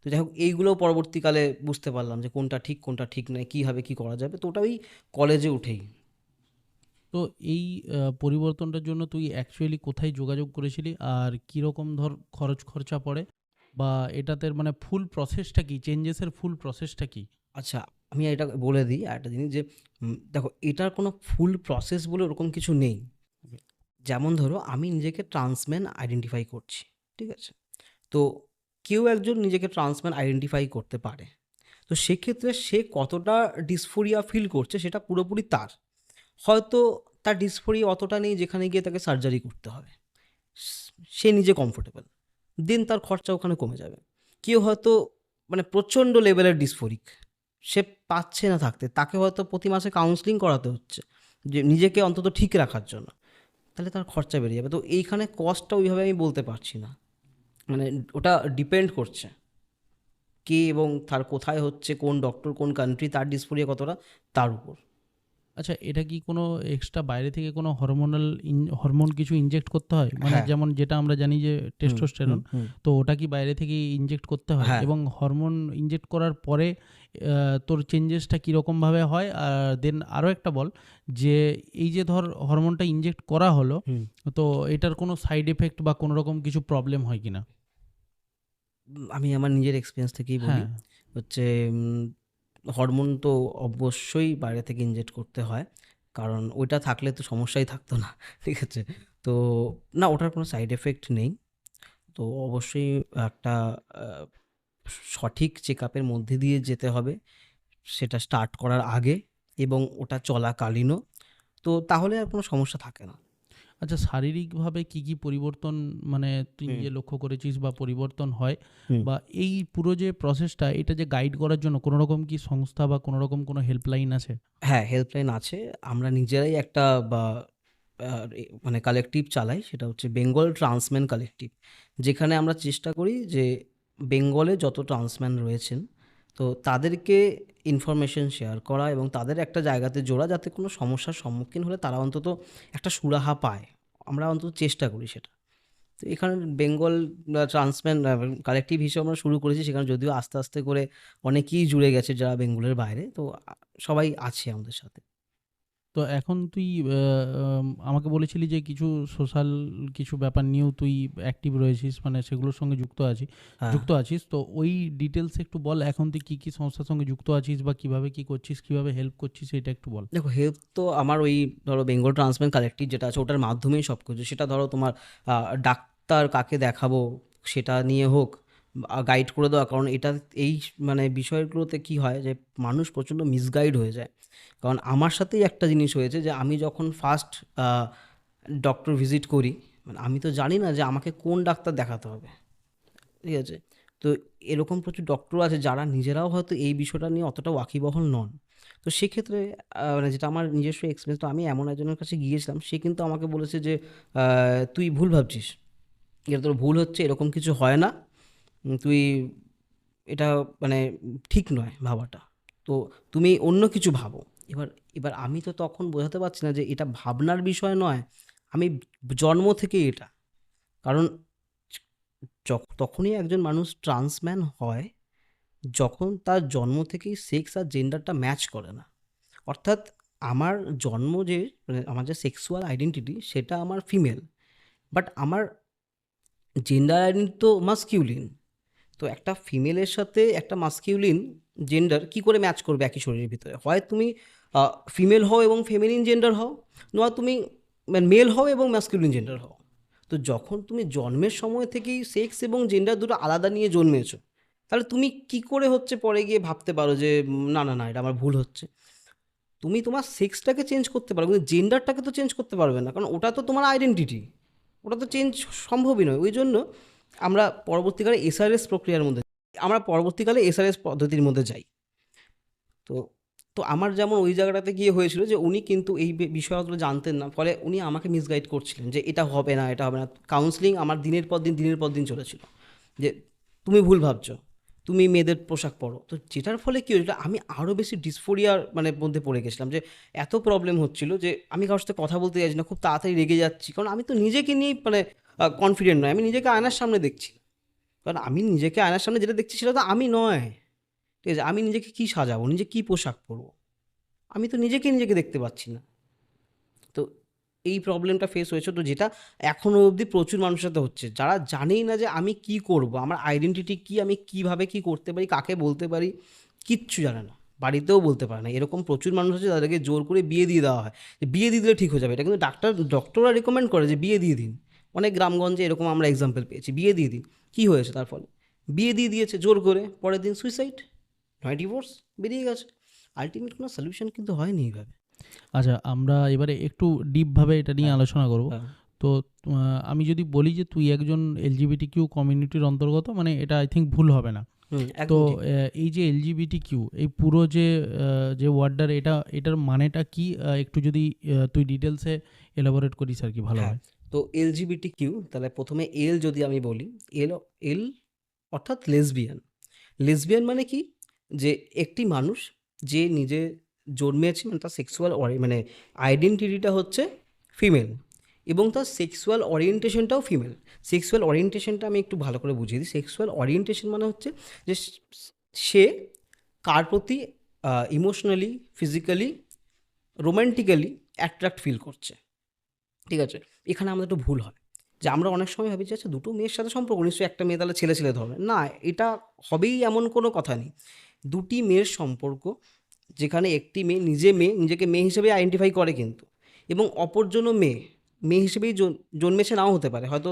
তো যাই হোক এইগুলোও পরবর্তীকালে বুঝতে পারলাম যে কোনটা ঠিক নয়, কীভাবে কী করা যাবে। তো ওটা ওই কলেজে উঠেই। তো এই পরিবর্তনটার জন্য তুই অ্যাকচুয়ালি কোথায় যোগাযোগ করেছিলি আর কীরকম ধর খরচা পড়ে বা এটাতে মানে ফুল প্রসেসটা কি, চেঞ্জেসের ফুল প্রসেসটা কি? আচ্ছা, আমি এটা বলে দিই আরেকটা জিনিস যে দেখো এটার কোনো ফুল প্রসেস বলে ওরকম কিছু নেই। Okay. যেমন ধরো আমি নিজেকে ট্রান্সম্যান আইডেন্টিফাই করছি, ঠিক আছে? তো কেউ একজন নিজেকে ট্রান্সম্যান আইডেন্টিফাই করতে পারে। তো সেক্ষেত্রে সে কতটা ডিসফোরিয়া ফিল করছে সেটা পুরোপুরি তার। হয়তো তার ডিসফোরিয়া অতটা নেই যেখানে গিয়ে তাকে সার্জারি করতে হবে। সে নিজে কমফোর্টেবল, দেন তার খরচা ওখানে কমে যাবে। কেউ হয়তো মানে প্রচণ্ড লেভেলের ডিসফোরিক, সে পাচ্ছে না থাকতে, তাকে হয়তো প্রতি মাসে কাউন্সেলিং করাতে হচ্ছে যে নিজেকে অন্তত ঠিক রাখার জন্য, তাহলে তার খরচা বেড়ে যাবে। তো এইখানে কস্টটা ওইভাবে আমি বলতে পারছি না, মানে ওটা ডিপেন্ড করছে। কে এবং তার কোথায় হচ্ছে, কোন ডক্টর, কোন কান্ট্রি, তার ডিসফোরিয়া কতটা, তার উপর। আচ্ছা, এটা কি কোনো এক্সট্রা বাইরে থেকে কোনো হরমোন কিছু ইনজেক্ট করতে হয়? মানে হ্যাঁ। যেমন যেটা আমরা জানি যে হুম, হুম, টেস্টোস্টেরন, হুম। তো ওটা কি বাইরে থেকে ইনজেক্ট করতে হয়? হ্যাঁ। এবং হরমোন ইনজেক্ট করার পরে তোর চেঞ্জেসটা কীরকমভাবে হয়? আর দেন আরও একটা বল যে এই যে ধর হরমোনটা ইনজেক্ট করা হলো, হুম। তো এটার কোনো সাইড এফেক্ট বা কোনো রকম কিছু প্রবলেম হয় কিনা? আমি আমার নিজের এক্সপিরিয়েন্স থেকেই বলি। হ্যাঁ। হচ্ছে হরমোন তো অবশ্যই বাইরে থেকে ইনজেক্ট করতে হয়। কারণ ওইটা থাকলে তো সমস্যাই থাকতো না। ঠিক আছে? তো না, ওটার কোনো সাইড এফেক্ট নেই। তো অবশ্যই একটা আ সঠিক চেকআপের মধ্যে দিয়ে যেতে হবে। সেটা স্টার্ট করার আগে এবং ওটা চলাকালীনও। তো তাহলে আর কোনো সমস্যা থাকে না। আচ্ছা, শারীরিকভাবে কি কি পরিবর্তন মানে তুই হুম, নিজে লক্ষ্য করেছিস বা পরিবর্তন হয়? হুম। বা এই পুরো যে প্রসেসটা, এটা যে গাইড করার জন্য কোনো রকম কি সংস্থা বা কোনো রকম কোনো হেল্পলাইন আছে? হ্যাঁ, হেল্পলাইন আছে। আমরা নিজেরাই একটা বা মানে কালেক্টিভ চালাই। সেটা হচ্ছে বেঙ্গল ট্রান্সম্যান কালেক্টিভ। যেখানে আমরা চেষ্টা করি যে বেঙ্গলে যত ট্রান্সম্যান রয়েছেন, তো তাদেরকে ইনফরমেশন শেয়ার করা এবং তাদের একটা জায়গাতে জোড়া, যাতে কোনো সমস্যার সম্মুখীন হলে তারা অন্তত একটা সুরাহা পায়। আমরা অন্তত চেষ্টা করি সেটা। তো এখানে বেঙ্গল ট্রান্সম্যান কালেক্টিভ হিসেবে আমরা শুরু করেছি। সেখানে যদিও আস্তে, আস্তে করে অনেকেই জুড়ে গেছে যারা বেঙ্গলের বাইরে। তো সবাই আছে আমাদের সাথে। তো এখন তুই আমাকে বলেছিলি যে কিছু সোশ্যাল কিছু ব্যাপার নিয়েও তুই অ্যাক্টিভ রয়েছিস, মানে সেগুলোর সঙ্গে হ্যাঁ। যুক্ত আছিস। তো ওই ডিটেলস একটু বল, এখন তুই কী কী সংস্থার সঙ্গে যুক্ত আছিস বা কীভাবে কী করছিস, কীভাবে হেল্প করছিস, এটা একটু বল। দেখো, হেল্প তো আমার ওই ধরো বেঙ্গল ট্রান্সপ্ল্যান্ট কালেক্টিভ যেটা আছে ওটার মাধ্যমেই সব কিছু। সেটা ধরো তোমার ডাক্তার কাকে দেখাবো সেটা নিয়ে হোক, গাইড করে দেওয়া। কারণ এটা এই মানে বিষয়গুলোতে কি হয় যে মানুষ প্রচণ্ড মিসগাইড হয়ে যায়। কারণ আমার সাথেই একটা জিনিস হয়েছে যে আমি যখন ফার্স্ট ডক্টর ভিজিট করি, মানে আমি তো জানি না যে আমাকে কোন ডাক্তার দেখাতে হবে। ঠিক আছে? তো এরকম প্রচুর ডক্টর আছে যারা নিজেরাও হয়তো এই বিষয়টা নিয়ে অতটা ওয়াকিবহাল নন। তো সেক্ষেত্রে মানে যেটা আমার নিজস্ব এক্সপেরিয়েন্স, তো আমি এমন একজনের কাছে গিয়েছিলাম, সে কিন্তু আমাকে বলেছে যে তুই ভুল ভাবছিস, এটা তোর ভুল হচ্ছে, এরকম কিছু হয় না। তুই এটা মানে ঠিক নয় ভাবাটা। তো তুমি অন্য কিছু ভাবো। এবার এবার আমি তো তখন বোঝাতে পারছি না যে এটা ভাবনার বিষয় নয়, আমি জন্ম থেকেই এটা। কারণ তখনই একজন মানুষ ট্রান্সম্যান হয় যখন তার জন্ম থেকেই সেক্স আর জেন্ডারটা ম্যাচ করে না। অর্থাৎ আমার জন্ম যে মানে আমার যে সেক্সুয়াল আইডেন্টিটি সেটা আমার ফিমেল, বাট আমার জেন্ডার আইডেন্টিটি তো মাস্কিউলিন। তো একটা ফিমেলের সাথে একটা মাস্কিউলিন জেন্ডার কি করে ম্যাচ করবে একই শরীরের ভিতরে? হয় তুমি ফিমেল হও এবং ফেমিনিন জেন্ডার হও, নয় তুমি মেল হও এবং মাস্কিউলিন জেন্ডার হও। তো যখন তুমি জন্মের সময় থেকেই সেক্স এবং জেন্ডার দুটো আলাদা নিয়ে জন্মেছো, তাহলে তুমি কি করে হচ্ছে পরে গিয়ে ভাবতে পারো যে না না না, এটা আমার ভুল হচ্ছে? তুমি তোমার সেক্সটাকে চেঞ্জ করতে পারো, কিন্তু জেন্ডারটাকে তো চেঞ্জ করতে পারবে না, কারণ ওটা তো তোমার আইডেন্টিটি। ওটা তো চেঞ্জ সম্ভবই নয়। ওই জন্য আমরা পরবর্তীকালে এসআরএস প্রক্রিয়ার মধ্যে এসআরএস পদ্ধতির মধ্যে যাই। তো তো আমার যেমন ওই জায়গাটাতে গিয়ে হয়েছিল যে উনি কিন্তু এই বিষয়গুলো জানতেন না, ফলে উনি আমাকে মিসগাইড করছিলেন যে এটা হবে না, এটা হবে না। কাউন্সিলিং আমার দিনের পর দিন চলেছিল যে তুমি ভুল ভাবছো, তুমি মেয়েদের পোশাক পরো। তো যেটার ফলে কী হয়েছিল, আমি আরও বেশি ডিসফোরিয়ার মানে মধ্যে পড়ে গেছিলাম যে এত প্রবলেম হচ্ছিল যে আমি কারোর সাথে কথা বলতে চাইছি না, খুব তাড়াতাড়ি রেগে যাচ্ছি। কারণ আমি তো নিজেকে নিয়েই মানে কনফিডেন্ট নয়, আমি নিজেকে আয়নার সামনে দেখছি না। কারণ আমি নিজেকে আয়নার সামনে যেটা দেখছি সেটা তো আমি নয়। ঠিক আছে? আমি নিজেকে কী সাজাবো, নিজে কী পোশাক পরবো, আমি তো নিজেকে দেখতে পাচ্ছি না। তো এই প্রবলেমটা ফেস হয়েছে, তো যেটা এখনও অবধি প্রচুর মানুষের সাথে হচ্ছে, যারা জানেই না যে আমি কি করব, আমার আইডেন্টিটি কী, আমি কিভাবে কি করতে পারি, কাকে বলতে পারি, কিচ্ছু জানে না। বাড়িতেও বলতে পারে না। এরকম প্রচুর মানুষ আছে যাদেরকে জোর করে বিয়ে দিয়ে দেওয়া হয়, যে বিয়ে দিয়ে দিলে ঠিক হয়ে যাবে। এটা কিন্তু ডক্টররা রেকমেন্ড করে যে বিয়ে দিয়ে দিন। অনেক গ্রামগঞ্জে এরকম আমরা এক্সাম্পল পেয়েছি, বিয়ে দিয়ে দিন। কী হয়েছে তার ফলে? বিয়ে দিয়ে দিয়েছে জোর করে, পরের দিন সুইসাইড, নয় ডিভোর্স, বেরিয়ে গেছে। আলটিমেট কোনো সলিউশন কিন্তু হয়নি এইভাবে। আচ্ছা, আমরা এবারে একটু ডিপভাবে এটা নিয়ে হ্যাঁ, আলোচনা করব। হ্যাঁ। তো আমি যদি বলি যে তুই একজন এলজিবিটি কিউ কমিউনিটির অন্তর্গত, মানে এটা আই থিঙ্ক ভুল হবে না। তো একদম ঠিক। এই যে এলজিবিটি কিউ, এই পুরো যে ওয়ার্ডটার, এটার মানেটা কি, একটু যদি তুই ডিটেলসে এলাবোরেট করিস আর কি, ভালো হ্যাঁ, হয়। তো এলজিবিটি কিউ, তাহলে প্রথমে এল যদি আমি বলি, এল এল অর্থাৎ লেসবিয়ান। লেসবিয়ান মানে কি, যে একটি মানুষ যে নিজে জন্মেছে, মানে তার সেক্সুয়াল মানে আইডেন্টিটিটা হচ্ছে ফিমেল এবং তার সেক্সুয়াল ওরিয়েন্টেশনটাও ফিমেল। সেক্সুয়াল ওরিয়েন্টেশনটা আমি একটু ভালো করে বুঝিয়ে দিই। সেক্সুয়াল ওরিয়েন্টেশন মানে হচ্ছে যে সে কার প্রতি emotionally, physically, romantically attract feel করছে। ঠিক আছে, এখানে আমাদের একটু ভুল হয় যে আমরা অনেক সময় ভাবি যে আচ্ছা দুটো মেয়ের সাথে সম্পর্ক, নিশ্চয়ই একটা মেয়ে তাহলে ছেলে ছেলে ধরবে না, এটা হবেই এমন কোনো কথা নেই। দুটি মেয়ের সম্পর্ক যেখানে একটি মেয়ে নিজেকে মেয়ে হিসেবে আইডেন্টিফাই করে কিন্তু, এবং অপরজনও মেয়ে হিসেবেই জন্মেছে, নাও হতে পারে, হয়তো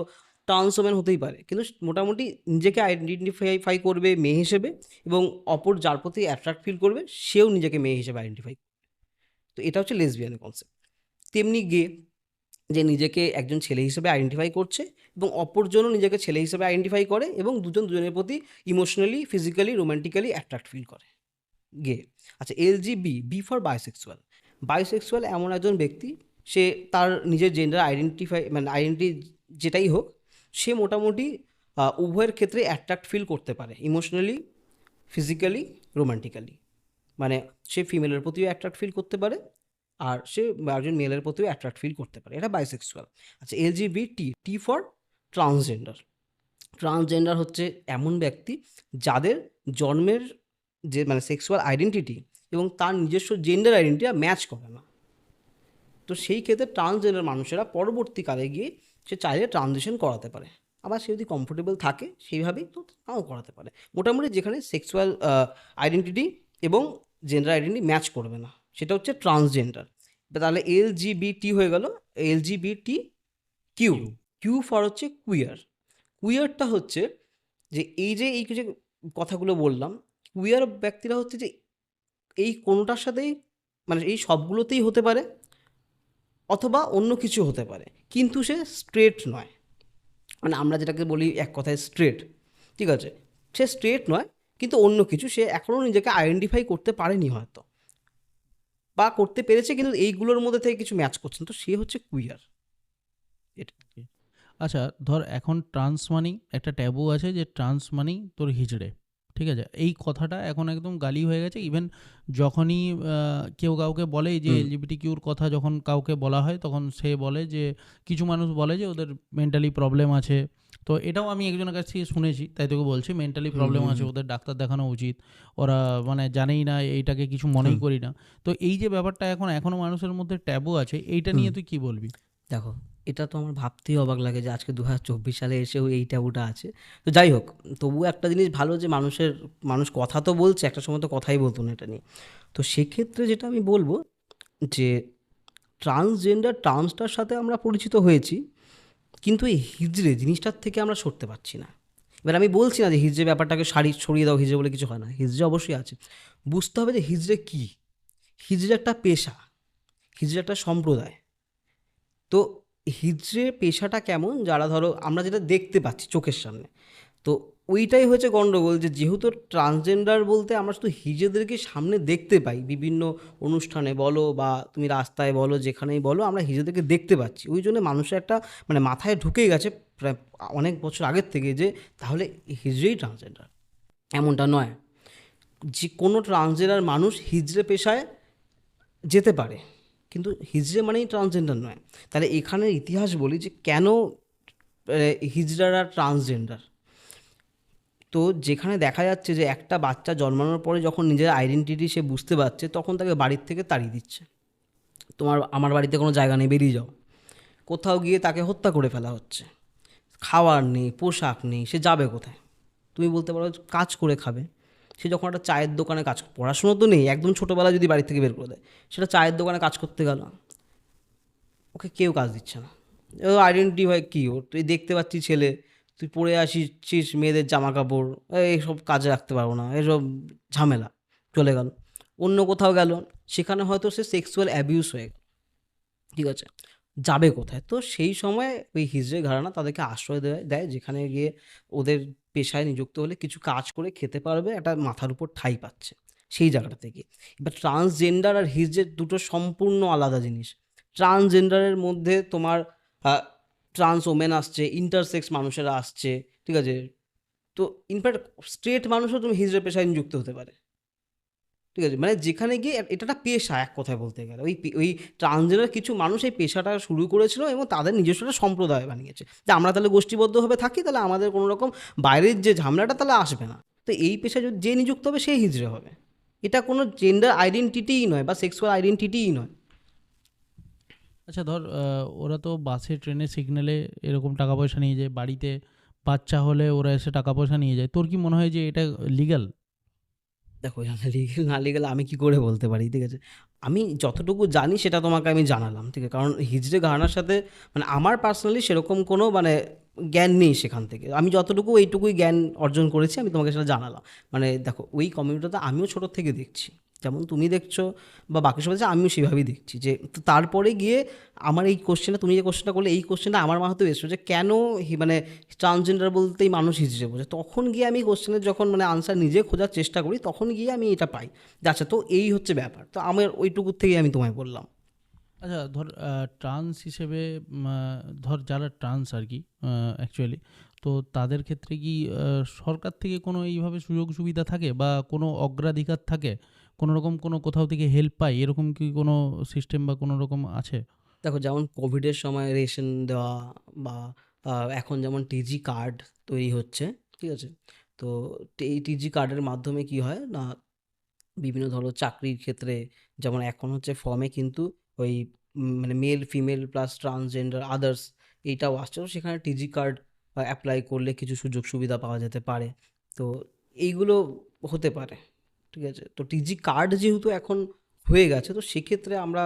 ট্রান্সওম্যান হতেই পারে, কিন্তু মোটামুটি নিজেকে আইডেন্টিফাই করবে মেয়ে হিসেবে, এবং অপর যার প্রতি অ্যাট্রাক্ট ফিল করবে সেও নিজেকে মেয়ে হিসেবে আইডেন্টিফাই। তো এটা হচ্ছে লেসবিয়ানের কনসেপ্ট। তেমনি গে, যে নিজেকে একজন ছেলে হিসেবে আইডেন্টিফাই করছে এবং অপরজনও নিজেকে ছেলে হিসেবে আইডেন্টিফাই করে এবং দুজনের প্রতি emotionally, physically, romantically attract feel করে, গে। আচ্ছা, বি ফর বাইসেক্সুয়াল। বাইসেক্সুয়াল এমন একজন ব্যক্তি, সে তার নিজের জেন্ডার মানে আইডেন্টি যেটাই হোক, সে মোটামুটি উভয়ের ক্ষেত্রে অ্যাট্রাক্ট ফিল করতে পারে, ইমোশনালি, ফিজিক্যালি, রোম্যান্টিক্যালি। মানে সে ফিমেলের প্রতিও অ্যাট্রাক্ট ফিল করতে পারে আর সে একজন মেলের প্রতিও অ্যাট্রাক্ট ফিল করতে পারে, এটা বাইসেক্সুয়াল। আচ্ছা, টি ফর ট্রান্সজেন্ডার। ট্রান্সজেন্ডার হচ্ছে এমন ব্যক্তি যাদের জন্মের যে মানে সেক্সুয়াল আইডেন্টিটি এবং তার নিজস্ব জেন্ডার আইডেন্টিটি ম্যাচ করে না। তো সেই ক্ষেত্রে ট্রান্সজেন্ডার মানুষেরা পরবর্তীকালে গিয়ে সে চাইলে ট্রানজিশন করাতে পারে, আবার সে যদি কমফোর্টেবল থাকে সেইভাবেই তো তাও করাতে পারে। মোটামুটি যেখানে সেক্সুয়াল আইডেন্টিটি এবং জেন্ডার আইডেন্টিটি ম্যাচ করবে না, সেটা হচ্ছে ট্রান্সজেন্ডার। তাহলে এলজিবিটি হয়ে গেল, এলজিবিটি কিউ। কিউ ফর হচ্ছে কুইয়ার। কুইয়ারটা হচ্ছে যে এই যে কথাগুলো বললাম, কুইয়ার ব্যক্তিরা হচ্ছে যে এই কোনোটার সাথেই, মানে এই সবগুলোতেই হতে পারে অথবা অন্য কিছু হতে পারে, কিন্তু সে স্ট্রেট নয়। মানে আমরা যেটাকে বলি এক কথায় স্ট্রেট, ঠিক আছে, সে স্ট্রেট নয় কিন্তু অন্য কিছু, সে এখনও নিজেকে আইডেন্টিফাই করতে পারেনি হয়তো, বা করতে পেরেছে কিন্তু এইগুলোর মধ্যে থেকে কিছু ম্যাচ করছে না, তো সে হচ্ছে কুইয়ার। এটা আচ্ছা, ধর এখন ট্রান্স মানেই একটা ট্যাবু আছে যে ট্রান্স মানেই তোর হিজড়ে, ঠিক আছে? এই কথাটা এখন একদম গালি হয়ে গেছে। ইভেন যখনই কেউ কাউকে বলে এই যে হুম এলজিবিটি কিউর কথা যখন কাউকে বলা হয় তখন সে বলে যে, কিছু মানুষ বলে যে ওদের মেন্টালি প্রবলেম আছে। তো এটাও আমি একজনের কাছ থেকে শুনেছি, তাই তোকে বলছি মেন্টালি হুম প্রবলেম হুম আছে, হুম ওদের ডাক্তার দেখানো উচিত, ওরা মানে জানেই না, এইটাকে কিছু মনেই হুম করি না। তো এই যে ব্যাপারটা এখনও মানুষের মধ্যে ট্যাবু আছে, এইটা হুম নিয়ে তুই কি বলবি? দেখো, এটা তো আমার ভাবতেই অবাক লাগে যে আজকে 2024 সালে এসেও এই ট্যাবুটা আছে। তো যাই হোক, তবুও একটা জিনিস ভালো যে মানুষ কথা তো বলছে, একটা সময় তো কথাই বলতো না এটা নিয়ে। তো সেক্ষেত্রে যেটা আমি বলবো যে ট্রান্সজেন্ডার টার্মসটার সাথে আমরা পরিচিত হয়েছি, কিন্তু এই হিজড়ে জিনিসটার থেকে আমরা সরতে পারছি না। এবার আমি বলছি না যে হিজড়ে ব্যাপারটাকে সরিয়ে দাও, হিজড়ে বলে কিছু হয় না, হিজড়ে অবশ্যই আছে। বুঝতে হবে যে হিজড়ে কী। হিজড়ে একটা পেশা, হিজড়ে একটা সম্প্রদায়। তো হিজড়ে পেশাটা কেমন, যারা ধরো আমরা যেটা দেখতে পাচ্ছি চোখের সামনে, তো ওইটাই হচ্ছে গণ্ডগোল, যে যেহেতু ট্রান্সজেন্ডার বলতে আমরা শুধু হিজড়েদেরকে সামনে দেখতে পাই, বিভিন্ন অনুষ্ঠানে বলো বা তুমি রাস্তায় বলো, যেখানেই বলো আমরা হিজড়েদেরকে দেখতে পাচ্ছি, ওই জন্য মানুষের একটা মানে মাথায় ঢুকেই গেছে প্রায় অনেক বছর আগের থেকে যে তাহলে হিজড়েই ট্রান্সজেন্ডার। এমনটা নয়, যে কোনো ট্রান্সজেন্ডার মানুষ হিজড়ে পেশায় যেতে পারে, কিন্তু হিজড়ে মানেই ট্রান্সজেন্ডার নয়। তাহলে এখানের ইতিহাস বলি যে কেন হিজড়ারা ট্রান্সজেন্ডার। তো যেখানে দেখা যাচ্ছে যে একটা বাচ্চা জন্মানোর পরে যখন নিজের আইডেন্টিটি সে বুঝতে পারছে, তখন তাকে বাড়ির থেকে তাড়িয়ে দিচ্ছে, আমার বাড়িতে কোনো জায়গা নেই, বেরিয়ে যাও। কোথাও গিয়ে তাকে হত্যা করে ফেলা হচ্ছে, খাওয়ার নেই, পোশাক নেই, সে যাবে কোথায়? তুমি বলতে পারো কাজ করে খাবে। সে যখন একটা চায়ের দোকানে পড়াশুনো তো নেই, একদম ছোটোবেলায় যদি বাড়ি থেকে বের করে দেয়, সেটা চায়ের দোকানে কাজ করতে গেল, ওকে কেউ কাজ দিচ্ছে না। ও আইডেন্টিটি হয় কী, ওর তুই দেখতে পাচ্ছি ছেলে, তুই পরে আসিস মেয়েদের জামা কাপড়, এইসব কাজে রাখতে পারবো না, এসব ঝামেলা, চলে গেল। অন্য কোথাও গেল, সেখানে হয়তো সে সেক্সুয়াল অ্যাবিউস হয়ে গেল, ঠিক আছে, যাবে কোথায়? তো সেই সময় ওই হিজড়ে ঘরানা তাদেরকে আশ্রয় দেয়, যেখানে গিয়ে ওদের পেশায় নিযুক্ত হলে কিছু কাজ করে খেতে পারবে, একটা মাথার উপর ঠাঁই পাচ্ছে সেই জায়গাটা থেকে। এবার ট্রান্সজেন্ডার আর হিজড়ে দুটো সম্পূর্ণ আলাদা জিনিস। ট্রান্সজেন্ডারের মধ্যে তোমার ট্রান্স ওমেন আসছে, ইন্টারসেক্স মানুষেরা আসছে, ঠিক আছে, তো ইনফ্যাক্ট স্ট্রেট মানুষও তুমি হিজড়ে পেশায় নিযুক্ত হতে পারে, ঠিক আছে? মানে যেখানে গিয়ে এটা একটা পেশা এক কথায় বলতে গেলে। ওই ট্রান্সজেন্ডার কিছু মানুষ এই পেশাটা শুরু করেছিল এবং তাদের নিজস্ব একটা সম্প্রদায় বানিয়েছে। যে আমরা তাহলে গোষ্ঠীবদ্ধভাবে থাকি, তাহলে আমাদের কোনো রকম বাইরের যে ঝামেলাটা তাহলে আসবে না। তো এই পেশায় যদি যে নিযুক্ত হবে সেই হিজড়ে হবে। এটা কোনো জেন্ডার আইডেন্টিটিই নয় বা সেক্সুয়াল আইডেন্টিটিই নয়। আচ্ছা ধর ওরা তো বাসে ট্রেনে সিগন্যালে এরকম টাকা পয়সা নিয়ে যায়, বাড়িতে বাচ্চা হলে ওরা এসে টাকা পয়সা নিয়ে যায়, তোর কি মনে হয় যে এটা লিগ্যাল? দেখো, লিগেল না লিগেল আমি কি করে বলতে পারি, ঠিক আছে? আমি যতটুকু জানি সেটা তোমাকে আমি জানালাম, ঠিক আছে? কারণ হিজড়ে ঘরানার সাথে মানে আমার পার্সোনালি সেরকম কোনো মানে জ্ঞান নেই সেখান থেকে। আমি যতটুকু এইটুকুই জ্ঞান অর্জন করেছি আমি তোমাকে সেটা জানালাম। মানে দেখো, ওই কমিউনিটিতে আমিও ছোটোর থেকে দেখছি, যেমন তুমি দেখছো বা বাকি সবাই দেখছে, আমিও সেভাবেই দেখছি। যে তো তারপরে গিয়ে আমার এই কোশ্চেনটা, তুমি যে কোশ্চেনটা করলে, এই কোশ্চেনটা আমার মাথাতেও এসেছে যে কেন মানে ট্রান্সজেন্ডার বলতেই মানুষ হিজড়ে বোঝে। তখন গিয়ে আমি কোশ্চেনের যখন মানে আনসার নিজে খোঁজার চেষ্টা করি, তখন গিয়ে আমি এটা পাই যে আচ্ছা, তো এই হচ্ছে ব্যাপার। তো আমার ওইটুকুর থেকেই আমি তোমায় বললাম। আচ্ছা ধর ট্রান্স হিসেবে ধর যারা ট্রান্স আর কি অ্যাকচুয়ালি, তো তাদের ক্ষেত্রে কি সরকার থেকে কোনো এইভাবে সুযোগ সুবিধা থাকে বা কোনো অগ্রাধিকার থাকে, কোনো রকম কোনো কোথাও থেকে হেল্প পায়, এরকম কি কোনো সিস্টেম বা কোনো রকম আছে? দেখো, যেমন কোভিডের সময় রেশন দেওয়া বা এখন যেমন টিজি কার্ড তৈরি হচ্ছে, ঠিক আছে? তো এই টিজি কার্ডের মাধ্যমে কি হয় না, বিভিন্ন ধরো চাকরির ক্ষেত্রে, যেমন এখন হচ্ছে ফর্মে কিন্তু ওই মানে male female plus transgender others এইটাও আসছে। তো সেখানে টিজি কার্ড অ্যাপ্লাই করলে কিছু সুযোগ সুবিধা পাওয়া যেতে পারে। তো এইগুলো হতে পারে, ঠিক আছে? তো টিজি কার্ড যেহেতু এখন হয়ে গেছে, তো সেক্ষেত্রে আমরা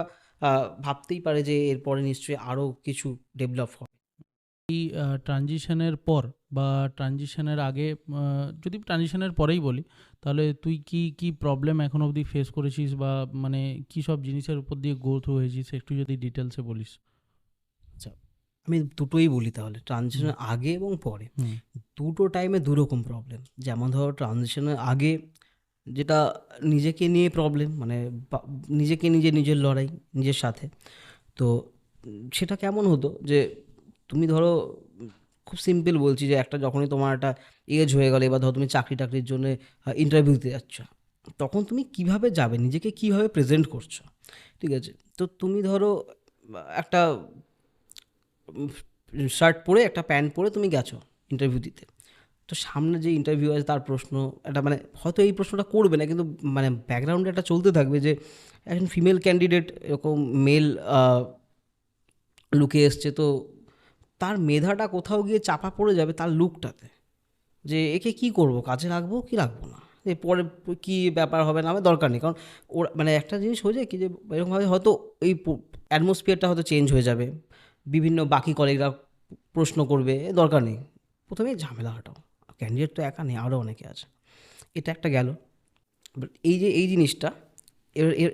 ভাবতেই পারে যে এরপরে নিশ্চয়ই আরও কিছু ডেভেলপ হবে। এই ট্রানজিশনের পর বা ট্রানজিশনের আগে, যদি ট্রানজিশনের পরেই বলি, তাহলে তুই কি কি প্রবলেম এখন অবধি ফেস করেছিস বা মানে কী সব জিনিসের উপর দিয়ে গো থ্রু হয়েছিস, একটু যদি ডিটেলসে বলিস। আচ্ছা, আমি দুটোই বলি তাহলে, হুম। ট্রানজিশনের আগে এবং পরে। হুম। দুটো টাইমে দুরকম প্রবলেম। যেমন ধরো ট্রানজিশনের আগে যেটা নিজেকে নিয়ে প্রবলেম, মানে নিজেকে নিজের লড়াই নিজের সাথে। তো সেটা কেমন হতো যে তুমি ধরো, খুব সিম্পল বলছি, যে একটা যখনই তোমার একটা এজ হয়ে গেলে, বা ধরো তুমি চাকরি টাকরির জন্য ইন্টারভিউ দিতে যাচ্ছ, তখন তুমি কিভাবে যাবে, নিজেকে কিভাবে প্রেজেন্ট করছো, ঠিক আছে? তো তুমি ধরো একটা শার্ট পরে একটা প্যান্ট পরে তুমি গেছো ইন্টারভিউ দিতে। তো সামনে যে ইন্টারভিউ আছে তার প্রশ্ন একটা, মানে হয়তো এই প্রশ্নটা করবে না, কিন্তু মানে ব্যাকগ্রাউন্ডে একটা চলতে থাকবে যে একজন ফিমেল ক্যান্ডিডেট এরকম মেল লুকে এসছে, তো তার মেধাটা কোথাও গিয়ে চাপা পড়ে যাবে তার লুকটাতে, যে একে কি করব, কাজে রাখবো কি রাখবো না, এ পরে কী ব্যাপার হবে না, আমার দরকার নেই। কারণ ওর মানে একটা জিনিস হয়ে যায় কি, যে এরকমভাবে হয়তো এই অ্যাটমসফিয়ারটা হয়তো চেঞ্জ হয়ে যাবে, বিভিন্ন বাকি কলিগরা প্রশ্ন করবে, দরকার নেই, প্রথমেই ঝামেলা হটাও। ক্যান্ডিডেট তো একা নেই, আরও অনেকে আছে। এটা একটা গেল। বাট এই যে এই জিনিসটা,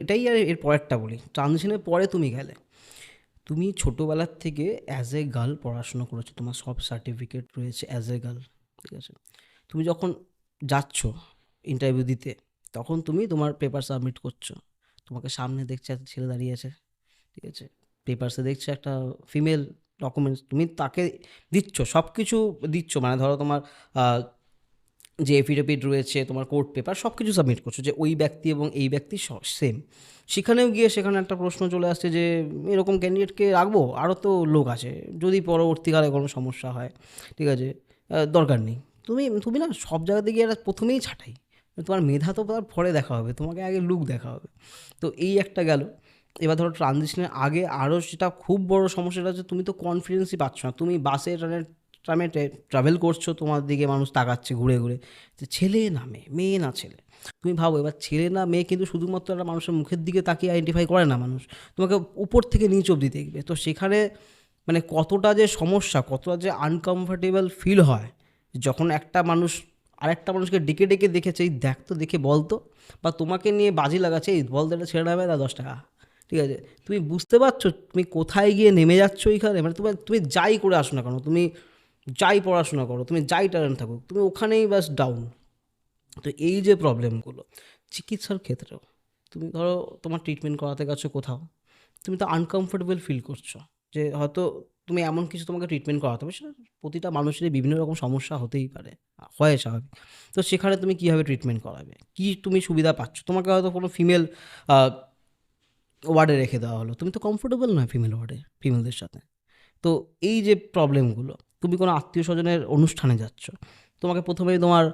এটাই আর এর পরেরটা বলি। ট্রানজিশনের পরে তুমি গেলে, তুমি ছোটোবেলার থেকে অ্যাজ এ গার্ল পড়াশোনা করেছো, তোমার সব সার্টিফিকেট রয়েছে অ্যাজ এ গার্ল, ঠিক আছে? তুমি যখন যাচ্ছ ইন্টারভিউ দিতে, তখন তুমি তোমার পেপার সাবমিট করছো, তোমাকে সামনে দেখছে একটা ছেলে দাঁড়িয়ে আছে, ঠিক আছে? পেপারসে দেখছে একটা ফিমেল ডকুমেন্টস, তুমি তাকে দিচ্ছ, সব কিছু দিচ্ছ, মানে ধরো তোমার যে এফিডেভিট রয়েছে, তোমার কোর্ট পেপার সব কিছু সাবমিট করছো, যে ওই ব্যক্তি এবং এই ব্যক্তি সেম। সেখানেও গিয়ে সেখানে একটা প্রশ্ন চলে আসছে যে এরকম ক্যান্ডিডেটকে রাখবো, আরও তো লোক আছে, যদি পরবর্তীকালে কোনো সমস্যা হয়, ঠিক আছে? দরকার নেই। তুমি তুমি না সব জায়গাতে গিয়ে একটা প্রথমেই ছাঁটাই, তোমার মেধা তো তার পরে দেখা হবে, তোমাকে আগে লুক দেখা হবে। তো এই একটা গেল। এবার ধরো ট্রানজিশনের আগে আরও যেটা খুব বড় সমস্যাটা হচ্ছে, তুমি তো কনফিডেন্সই পাচ্ছ না। তুমি বাসে ট্রামে ট্রাভেল করছো, তোমার দিকে মানুষ তাকাচ্ছে ঘুরে ঘুরে, যে ছেলে না মেয়ে, মেয়ে না ছেলে। তুমি ভাবো, এবার ছেলে না মেয়ে কিন্তু শুধুমাত্র একটা মানুষের মুখের দিকে তাকিয়ে আইডেন্টিফাই করে না মানুষ, তোমাকে উপর থেকে নিচ অবধি দেখবে। তো সেখানে মানে কতটা যে সমস্যা, কতটা যে আনকমফর্টেবল ফিল হয় যখন একটা মানুষ আরেকটা মানুষকে ডেকে ডেকে দেখেছে, এই দেখ তো, দেখে বলতো, বা তোমাকে নিয়ে বাজি লাগাচ্ছে, এই বল তো, এটা ছেড়ে নেবে না 10 টাকা, ঠিক আছে? তুমি বুঝতে পারছো তুমি কোথায় গিয়ে নেমে যাচ্ছ এইখানে? মানে তুমি তুমি যাই করে আসো না কেন, তুমি যাই পড়াশোনা করো, তুমি যাই ট্যালেন্ট থাকুক, তুমি ওখানেই বাস ডাউন। তো এই যে প্রবলেমগুলো চিকিৎসার ক্ষেত্রেও, তুমি ধরো তোমার ট্রিটমেন্ট করাতে গেছো কোথাও, তুমি তো আনকমফোর্টেবল ফিল করছো, যে হয়তো তুমি এমন কিছু তোমাকে ট্রিটমেন্ট করাতে হবে, সেটা প্রতিটা মানুষেরই বিভিন্ন রকম সমস্যা হতেই পারে, হয় স্বাভাবিক। তো সেখানে তুমি কীভাবে ট্রিটমেন্ট করাবে, কি তুমি সুবিধা পাচ্ছ? তোমাকে হয়তো কোনো ফিমেল ওয়ার্ডে রেখে দেওয়া হলো, তুমি তো কমফোর্টেবল নয় ফিমেল ওয়ার্ডে ফিমেলদের সাথে। তো এই যে প্রবলেমগুলো, তুমি কোনো আত্মীয় স্বজনের অনুষ্ঠানে যাচ্ছ, তোমাকে প্রথমেই তোমার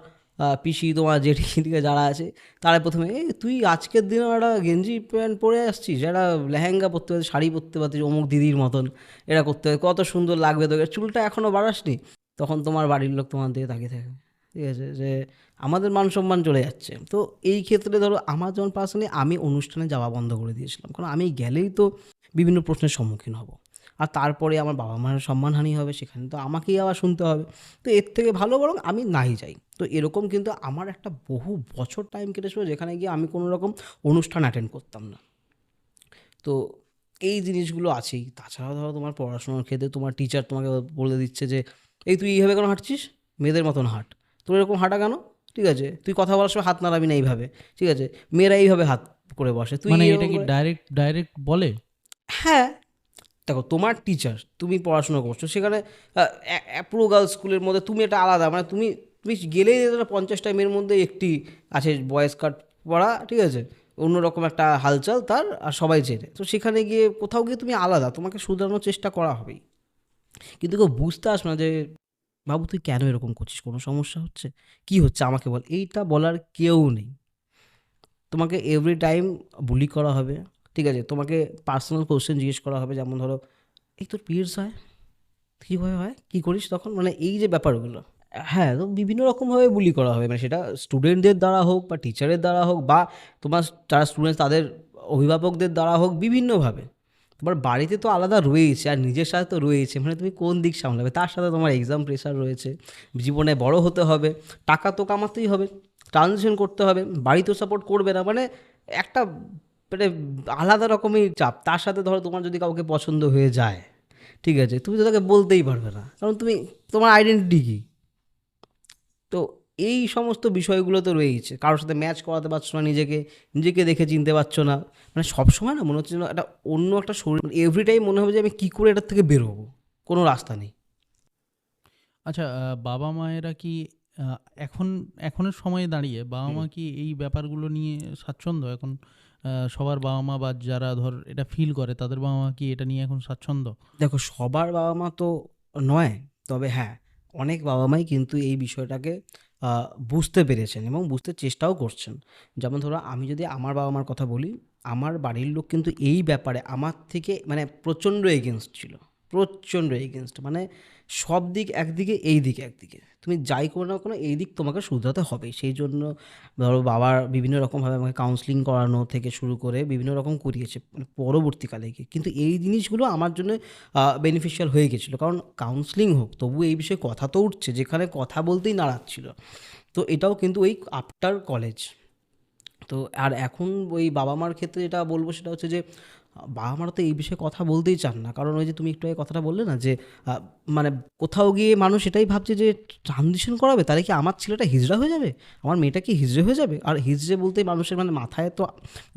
পিসি, তোমার জেঠি দিকে যারা আছে, তারা প্রথমে তুই আজকের দিনে একটা গেঞ্জি প্যান্ট পরে আসছিস, একটা লেহেঙ্গা পরতে পারছিস, শাড়ি পরতে পারছিস অমুক দিদির মতন, এটা করতে হবে, কত সুন্দর লাগবে তোকে, চুলটা এখনও বাড়াসনি। তখন তোমার বাড়ির লোক তোমার দিকে তাকিয়ে থাকে, ঠিক আছে, যে আমাদের মান সম্মান চলে যাচ্ছে। তো এই ক্ষেত্রে ধরো আমার যেমন পার্সোনালি আমি অনুষ্ঠানে যাওয়া বন্ধ করে দিয়েছিলাম, কারণ আমি গেলেই তো বিভিন্ন প্রশ্নের সম্মুখীন হব, আর তারপরে আমার বাবা মায়ের সম্মানহানি হবে, সেখানে তো আমাকেই আবার শুনতে হবে। তো এর থেকে ভালো বরং আমি নাই যাই। তো এরকম কিন্তু আমার একটা বহু বছর টাইম কেটেছিল, যেখানে গিয়ে আমি কোনো রকম অনুষ্ঠান অ্যাটেন্ড করতাম না। তো এই জিনিসগুলো আছেই। তাছাড়াও ধরো তোমার পড়াশোনার ক্ষেত্রে তোমার টিচার তোমাকে বলে দিচ্ছে যে এই তুই এইভাবে কেন হাঁটছিস, মেয়েদের মতন হাঁট, তোর এরকম হাঁটা কেন, ঠিক আছে, তুই কথা বলার সময় হাত নাড়াবি না এইভাবে, ঠিক আছে, মেয়েরা এইভাবে হাত করে বসে, তুই মানে এটা এরকম কি করে। ডাইরেক্ট ডাইরেক্ট বলে? হ্যাঁ, দেখো তোমার টিচার, তুমি পড়াশোনা করছো সেখানে, পুরো গার্লস স্কুলের মধ্যে তুমি একটা আলাদা, মানে তুমি তুমি গেলেই 50টা মেয়ের মধ্যে একটি আছে বয়েজ কাট পড়া, ঠিক আছে, অন্যরকম একটা হালচাল তার, আর সবাই চেনে। তো সেখানে গিয়ে কোথাও গিয়ে তুমি আলাদা, তোমাকে শুধরানোর চেষ্টা করা হবেই। কিন্তু কেউ বুঝতে আসবে না যে বাবু তুই কেন এরকম করছিস, কোনো সমস্যা হচ্ছে, কি হচ্ছে আমাকে বল, এইটা বলার কেউ নেই। তোমাকে এভরি টাইম বুলি করা হবে, ঠিক আছে, তোমাকে পার্সোনাল কোশ্চেন জিজ্ঞেস করা হবে, যেমন ধরো এই তোর পিরিয়ডস হয়, কীভাবে হয়, কী করিস তখন, মানে এই যে ব্যাপারগুলো, হ্যাঁ, তো বিভিন্ন রকমভাবে বুলি করা হবে, মানে সেটা স্টুডেন্টদের দ্বারা হোক বা টিচারের দ্বারা হোক বা তোমার যারা স্টুডেন্টস তাদের অভিভাবকদের দ্বারা হোক, বিভিন্নভাবে। তোমার বাড়িতে তো আলাদা রয়েছে আর নিজের সাথে তো রয়েছে, মানে তুমি কোন দিক সামলাবে, তার সাথে তোমার এক্সাম প্রেশার রয়েছে, জীবনে বড় হতে হবে, টাকা তো কামাতেই হবে, ট্রানজিশন করতে হবে, বাড়ি তো সাপোর্ট করবে না, মানে একটা মানে আলাদা রকমের চাপ। তার সাথে ধরো তোমার যদি কাউকে পছন্দ হয়ে যায়, ঠিক আছে, তুমি তো তাকে বলতেই পারবে না, কারণ তুমি, তোমার আইডেন্টিটি কী। তো এই সমস্ত বিষয়গুলো তো রয়েইছে, কারোর সাথে ম্যাচ করাতে পারছো না নিজেকে, নিজেকে দেখে চিনতে পারছো না, মানে সবসময় না মনে হচ্ছে যেন একটা অন্য একটা শরীর, এভরি টাইম মনে হবে যে আমি কী করে এটার থেকে বেরোবো, কোনো রাস্তা নেই। আচ্ছা, বাবা মায়েরা কি এখন এখনের সময়ে দাঁড়িয়ে বাবা মা কি এই ব্যাপারগুলো নিয়ে স্বাচ্ছন্দ্য এখন? সবার বাবা মা বা যারা ধর এটা ফিল করে তাদের বাবা মা কি এটা নিয়ে এখন স্বাচ্ছন্দ্য? দেখো সবার বাবা মা তো নয়, তবে হ্যাঁ, অনেক বাবা মাই কিন্তু এই বিষয়টাকে বুঝতে পেরেছেন এবং বুঝতে চেষ্টাও করছেন। যেমন ধরো আমি যদি আমার বাবা মার কথা বলি, আমার বাড়ির লোক কিন্তু এই ব্যাপারে আমার থেকে মানে প্রচণ্ড এগেনস্ট ছিল, প্রচণ্ড এগেনস্ট, মানে সব দিক একদিকে, এই দিক একদিকে, তুমি যাই করো না কোনো এই দিক তোমাকে শুধরাতে হবেই। সেই জন্য ধরো বাবার বিভিন্ন রকমভাবে আমাকে কাউন্সেলিং করানো থেকে শুরু করে বিভিন্ন রকম করিয়েছে, মানে পরবর্তীকালে গিয়ে কিন্তু এই জিনিসগুলো আমার জন্য বেনিফিশিয়াল হয়ে গেছিলো, কারণ কাউন্সেলিং হোক তবু এই বিষয়ে কথা তো উঠছে, যেখানে কথা বলতেই নাড়াচ্ছিল। তো এটাও কিন্তু ওই আফটার কলেজ। তো আর এখন ওই বাবা মার ক্ষেত্রে যেটা বলবো সেটা হচ্ছে যে বাবা মারা তো এই বিষয়ে কথা বলতেই চান না, কারণ ওই যে তুমি একটু আগে কথাটা বললে না যে মানে কোথাও গিয়ে মানুষ এটাই ভাবছে যে ট্রানজিশন করাবে, তাহলে কি আমার ছেলেটা হিজড়া হয়ে যাবে, আমার মেয়েটা কি হিজড়ে হয়ে যাবে। আর হিজড়ে বলতেই মানুষের মানে মাথায় তো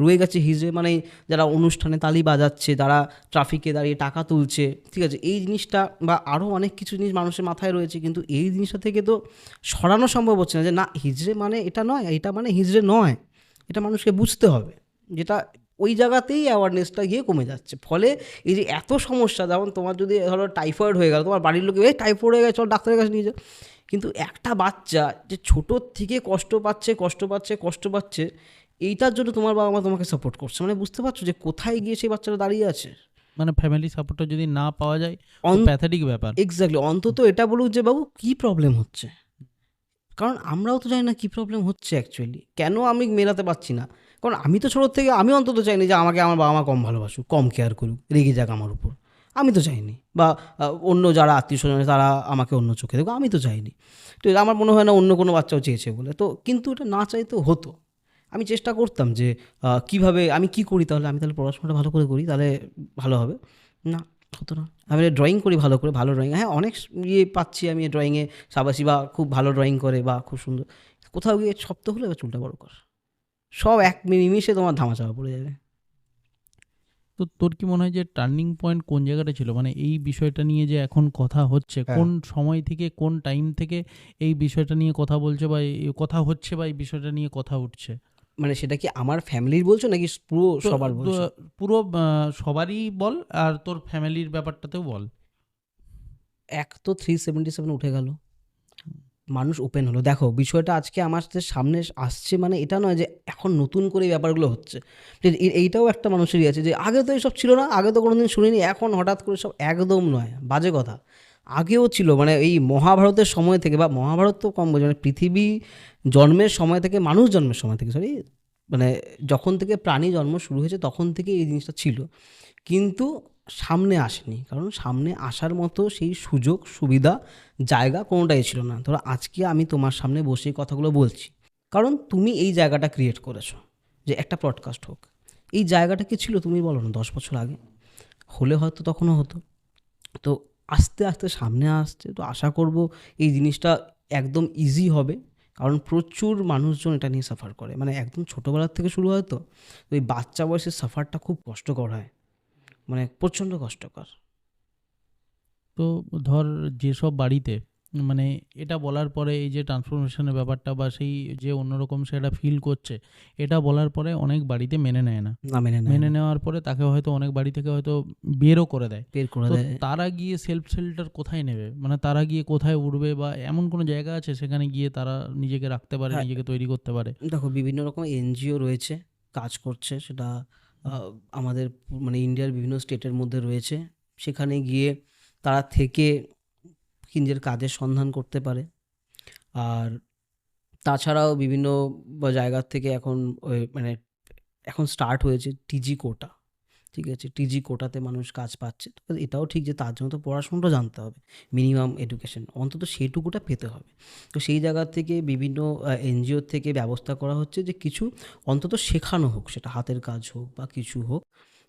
রয়ে গেছে হিজড়ে মানে যারা অনুষ্ঠানে তালি বাজাচ্ছে, যারা ট্রাফিকে দাঁড়িয়ে টাকা তুলছে, ঠিক আছে, এই জিনিসটা বা আরও অনেক কিছু জিনিস মানুষের মাথায় রয়েছে, কিন্তু এই জিনিসটা থেকে তো সরানো সম্ভব হচ্ছে না যে না হিজড়ে মানে এটা নয়, এটা মানে হিজড়ে নয়, এটা মানুষকে বুঝতে হবে, যেটা ওই জায়গাতেই অ্যাওয়ারনেসটা গিয়ে কমে যাচ্ছে। ফলে এই যে এত সমস্যা, যেমন তোমার যদি ধরো টাইফয়েড হয়ে গেল, তোমার বাড়ির লোকে এই টাইফয়েড হয়ে গেছে চল ডাক্তারের কাছে নিয়ে যাও, কিন্তু একটা বাচ্চা যে ছোটোর থেকে কষ্ট পাচ্ছে কষ্ট পাচ্ছে কষ্ট পাচ্ছে, এইটার জন্য তোমার বাবা মা তোমাকে সাপোর্ট করছে, মানে বুঝতে পারছো যে কোথায় গিয়ে সেই বাচ্চাটা দাঁড়িয়ে আছে। মানে ফ্যামিলি সাপোর্টটা যদি না পাওয়া যায় তো অন প্যাথেটিক ব্যাপার। এক্স্যাক্টলি, অন্তত এটা বলুক যে বাবু কী প্রবলেম হচ্ছে, কারণ আমরাও তো জানি না কী প্রবলেম হচ্ছে অ্যাকচুয়ালি, কেন আমি মেলাতে পারছি না। কারণ আমি তো ছোটোর থেকে আমি অন্তত চাইনি যে আমাকে আমার বাবা মা কম ভালোবাসুক, কম কেয়ার করুক, রেগে যাক আমার উপর, আমি তো চাইনি, বা অন্য যারা আত্মীয় স্বজন তারা আমাকে অন্য চোখে দেখুক, আমি তো চাইনি। তো এটা আমার মনে হয় না অন্য কোনো বাচ্চাও চেয়েছে বলে, তো কিন্তু এটা না চাইতেও হতো। আমি চেষ্টা করতাম যে কীভাবে আমি কী করি, তাহলে আমি তাহলে পড়াশোনাটা ভালো করে করি, তাহলে ভালো হবে। না, হতো না। আমি ড্রয়িং করি ভালো করে, ভালো ড্রয়িং, হ্যাঁ অনেক ইয়ে পাচ্ছি আমি ড্রয়িংয়ে, সাবাসী বা খুব ভালো ড্রয়িং করে বা খুব সুন্দর, কোথাও গিয়ে শক্ত হলে এবার চুলটা বড় কর, সব এক নিমিষে তোমার ধামাচাপা পড়ে যাবে। তো তো তোর কি মনে হয় যে টার্নিং পয়েন্ট কোন জায়গাটা ছিল? মানে এই বিষয়টা নিয়ে যে এখন কথা হচ্ছে, হ্যাঁ। কোন সময় থেকে, কোন টাইম থেকে এই বিষয়টা নিয়ে কথা বলছে বা কথা হচ্ছে বা এই বিষয়টা নিয়ে কথা উঠছে? মানে সেটা কি আমার ফ্যামিলির বলছো নাকি পুরো তো সবার তো বলছো? পুরো সবারই বল, আর তোর ফ্যামিলির ব্যাপারটাতেও বল। এক তো 377 উঠে গেল, মানুষ ওপেন হলো। দেখো বিষয়টা আজকে আমার সামনে আসছে, মানে এটা নয় যে এখন নতুন করে এই ব্যাপারগুলো হচ্ছে। যে এইটাও একটা মানুষেরই আছে যে আগে তো এইসব ছিল না, আগে তো কোনোদিন শুনিনি, এখন হঠাৎ করে সব। একদম নয়, বাজে কথা। আগেও ছিল, মানে এই মহাভারতের সময় থেকে, বা মহাভারত তো কম বোঝে, মানে পৃথিবী জন্মের সময় থেকে, মানুষ জন্মের সময় থেকে, সরি, মানে যখন থেকে প্রাণী জন্ম শুরু হয়েছে তখন থেকে এই জিনিসটা ছিল। কিন্তু সামনে আসেনি, কারণ সামনে আসার মতো সেই সুযোগ সুবিধা জায়গা কোনোটাই ছিল না। ধরো আজকে আমি তোমার সামনে বসে এই কথাগুলো বলছি, কারণ তুমি এই জায়গাটা ক্রিয়েট করেছো যে একটা পডকাস্ট হোক। এই জায়গাটা কি ছিল তুমি বলো না 10 বছর আগে? হলে হয়তো তখনও হতো। তো আস্তে আস্তে সামনে আসছে, তো আশা করব এই জিনিসটা একদম ইজি হবে। কারণ প্রচুর মানুষজন এটা নিয়ে সাফার করে, মানে একদম ছোটোবেলার থেকে শুরু হয়। তো ওই বাচ্চা বয়সের সাফারটা খুব কষ্টকর হয়, মানে প্রচণ্ড কষ্টকর। তো ধর যেসব বাড়িতে মানে এটা বলার পরে এই যে ট্রান্সফরমেশনের ব্যাপারটা বা সেই যে অন্যরকম সেটা ফিল করছে, এটা বলার পরে অনেক বাড়িতে মেনে নেয় না। না, মেনে নেয় মেনে না, নেওয়ার পরে তাকে হয়তো অনেক বাড়ি থেকে হয়তো বেরও করে দেয়। বের করে তো দেয়। তারা গিয়ে সেলফ শেল্টার কোথায় নেবে? মানে তারা গিয়ে কোথায় উঠবে, বা এমন কোনো জায়গা আছে সেখানে গিয়ে তারা নিজেকে রাখতে পারে, হ্যাঁ, নিজেকে তৈরি করতে পারে? দেখো বিভিন্ন রকম এনজিও রয়েছে, কাজ করছে। সেটা আমাদের মানে ইন্ডিয়ার বিভিন্ন স্টেটের মধ্যে রয়েছে। সেখানে গিয়ে তারা থেকে নিজের কাজের সন্ধান করতে পারে। আর তাছাড়াও বিভিন্ন জায়গার থেকে এখন মানে এখন স্টার্ট হয়েছে টিজি কোটা। ঠিক আছে, টিজি কোটাতে মানুষ কাজ পাচ্ছে। তো এটাও ঠিক যে তার জন্য তো পড়াশোনাটা জানতে হবে, মিনিমাম এডুকেশন অন্তত সেইটুকুটা পেতে হবে। তো সেই জায়গা থেকে বিভিন্ন এনজিওর থেকে ব্যবস্থা করা হচ্ছে যে কিছু অন্তত শেখানো হোক, সেটা হাতের কাজ হোক বা কিছু হোক,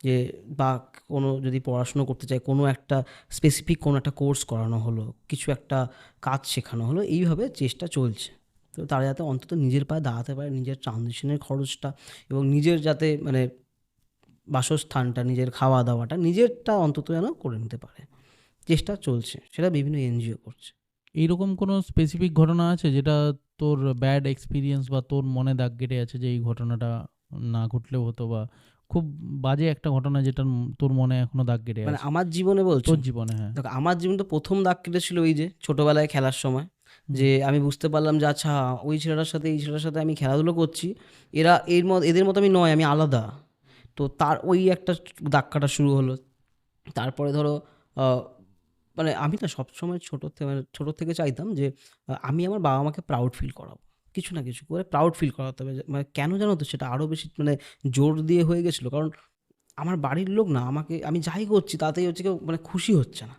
যে বা কোনো যদি পড়াশুনো করতে চায় কোনো একটা স্পেসিফিক কোনো একটা কোর্স করানো হলো, কিছু একটা কাজ শেখানো হলো, এইভাবে চেষ্টা চলছে। তো তারা যাতে অন্তত নিজের পায়ে দাঁড়াতে পারে, নিজের ট্রানজিশনের খরচটা এবং নিজের যাতে মানে বাসস্থানটা, নিজের খাওয়া দাওয়াটা নিজেরটা অন্তত যেন করে নিতে পারে, চেষ্টা চলছে। সেটা বিভিন্ন এনজিও করছে। এইরকম কোনো স্পেসিফিক ঘটনা আছে যেটা তোর ব্যাড এক্সপিরিয়েন্স বা তোর মনে দাগ কেটে আছে, যে এই ঘটনাটা না ঘটলেও হতো, বা খুব বাজে একটা ঘটনা যেটা তোর মনে এখনো দাগ কেটে মানে আছে আমার জীবনে বলছো? তোর জীবনে? হ্যাঁ। দেখো আমার জীবনে তো প্রথম দাগ কেটেছিল ওই যে ছোটোবেলায় খেলার সময়, হুম। যে আমি বুঝতে পারলাম যে আচ্ছা ওই ছেলেটার সাথে এই ছেলেটার সাথে আমি খেলাধুলো করছি, এদের মতো আমি নয়, আমি আলাদা। তো তার ওই একটা দাগ কাটা শুরু হলো। তারপরে ধরো আহ, মানে আমি না সবসময় ছোটো থেকে চাইতাম যে আমি আমার বাবা মাকে প্রাউড ফিল করাবো, কিছু না কিছু করে প্রাউড ফিল করাতে হবে। মানে কেন জানো তো, সেটা আরও বেশি মানে জোর দিয়ে হয়ে গেছিলো, কারণ আমার বাড়ির লোক না আমাকে, আমি যাই করছি তাতেই হচ্ছে কেউ মানে খুশি হচ্ছে না।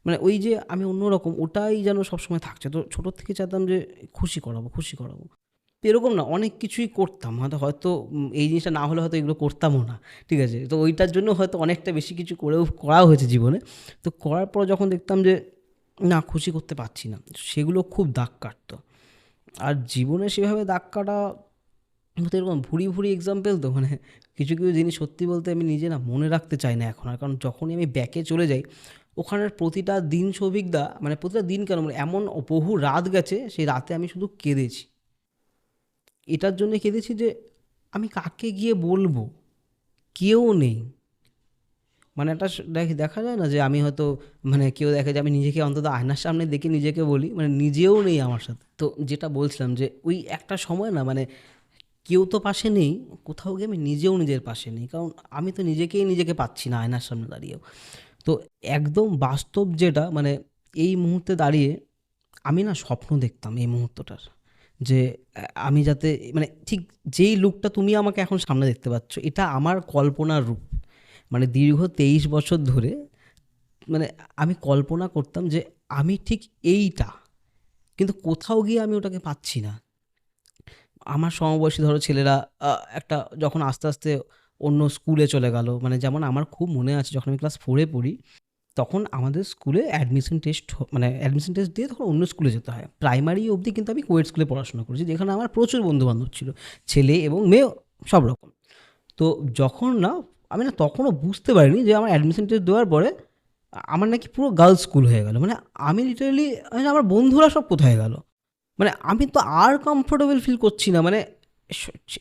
মানে ওই যে আমি অন্যরকম, ওটাই যেন সবসময় থাকছে। তো ছোটোর থেকে চাইতাম যে খুশি করাবো, খুশি করাবো। তো এরকম না অনেক কিছুই করতাম, হয়তো এই জিনিসটা না হলে হয়তো এগুলো করতামও না। ঠিক আছে, তো ওইটার জন্য হয়তো অনেকটা বেশি কিছু করা হয়েছে জীবনে। তো করার পর যখন দেখতাম যে না খুশি করতে পারছি না, সেগুলো খুব দাগ কাটতো। আর জীবনে সেভাবে দাগ কাটা তো এরকম ভুরি ভুরি এক্সাম্পল, তো মানে কিছু কিছু জিনিস সত্যি বলতে আমি নিজে না মনে রাখতে চাই না এখন আর। কারণ যখনই আমি ব্যাকে চলে যাই, ওখানের প্রতিটা দিন সৌভিকদা, মানে প্রতিটা দিন কেন, মানে এমন বহু রাত গেছে, সেই রাতে আমি শুধু কেঁদেছি। এটার জন্য কেঁদেছি যে আমি কাকে গিয়ে বলবো, কেউ নেই। মানে একটা দেখা যায় না যে আমি হয়তো, মানে কেউ দেখে যে আমি নিজেকে অন্তত আয়নার সামনে দেখে নিজেকে বলি, মানে নিজেও নেই আমার সাথে। তো যেটা বলছিলাম যে ওই একটা সময় না, মানে কেউ তো পাশে নেই, কোথাও গিয়ে আমি নিজেও নিজের পাশে নেই, কারণ আমি তো নিজেকে পাচ্ছি না আয়নার সামনে দাঁড়িয়েও। তো একদম বাস্তব যেটা, মানে এই মুহূর্তে দাঁড়িয়ে আমি না স্বপ্ন দেখতাম এই মুহূর্তটার, যে আমি যাতে মানে ঠিক যেই লুকটা তুমি আমাকে এখন সামনে দেখতে পাচ্ছ, এটা আমার কল্পনার রূপ। মানে দীর্ঘ 23 বছর ধরে মানে আমি কল্পনা করতাম যে আমি ঠিক এইটা, কিন্তু কোথাও গিয়ে আমি ওটাকে পাচ্ছি না। আমার সমবয়সী ধরো ছেলেরা একটা যখন আস্তে আস্তে অন্য স্কুলে চলে গেল, মানে যেমন আমার খুব মনে আছে যখন আমি ক্লাস 4-এ পড়ি, তখন আমাদের স্কুলে অ্যাডমিশন টেস্ট দিয়ে তখন অন্য স্কুলে যেতে হয়। প্রাইমারি অবধি কিন্তু আমি কোয়েড স্কুলে পড়াশোনা করেছি, যেখানে আমার প্রচুর বন্ধুবান্ধব ছিল, ছেলে এবং মেয়ে সব রকম। তো যখন না আমি না তখনও বুঝতে পারিনি যে আমার অ্যাডমিশন টেস্ট দেওয়ার পরে আমার নাকি পুরো গার্লস স্কুল হয়ে গেল। মানে আমি লিটারালি, আমার বন্ধুরা সব কোথায় গেল, মানে আমি তো আর কমফোর্টেবল ফিল করছি না। মানে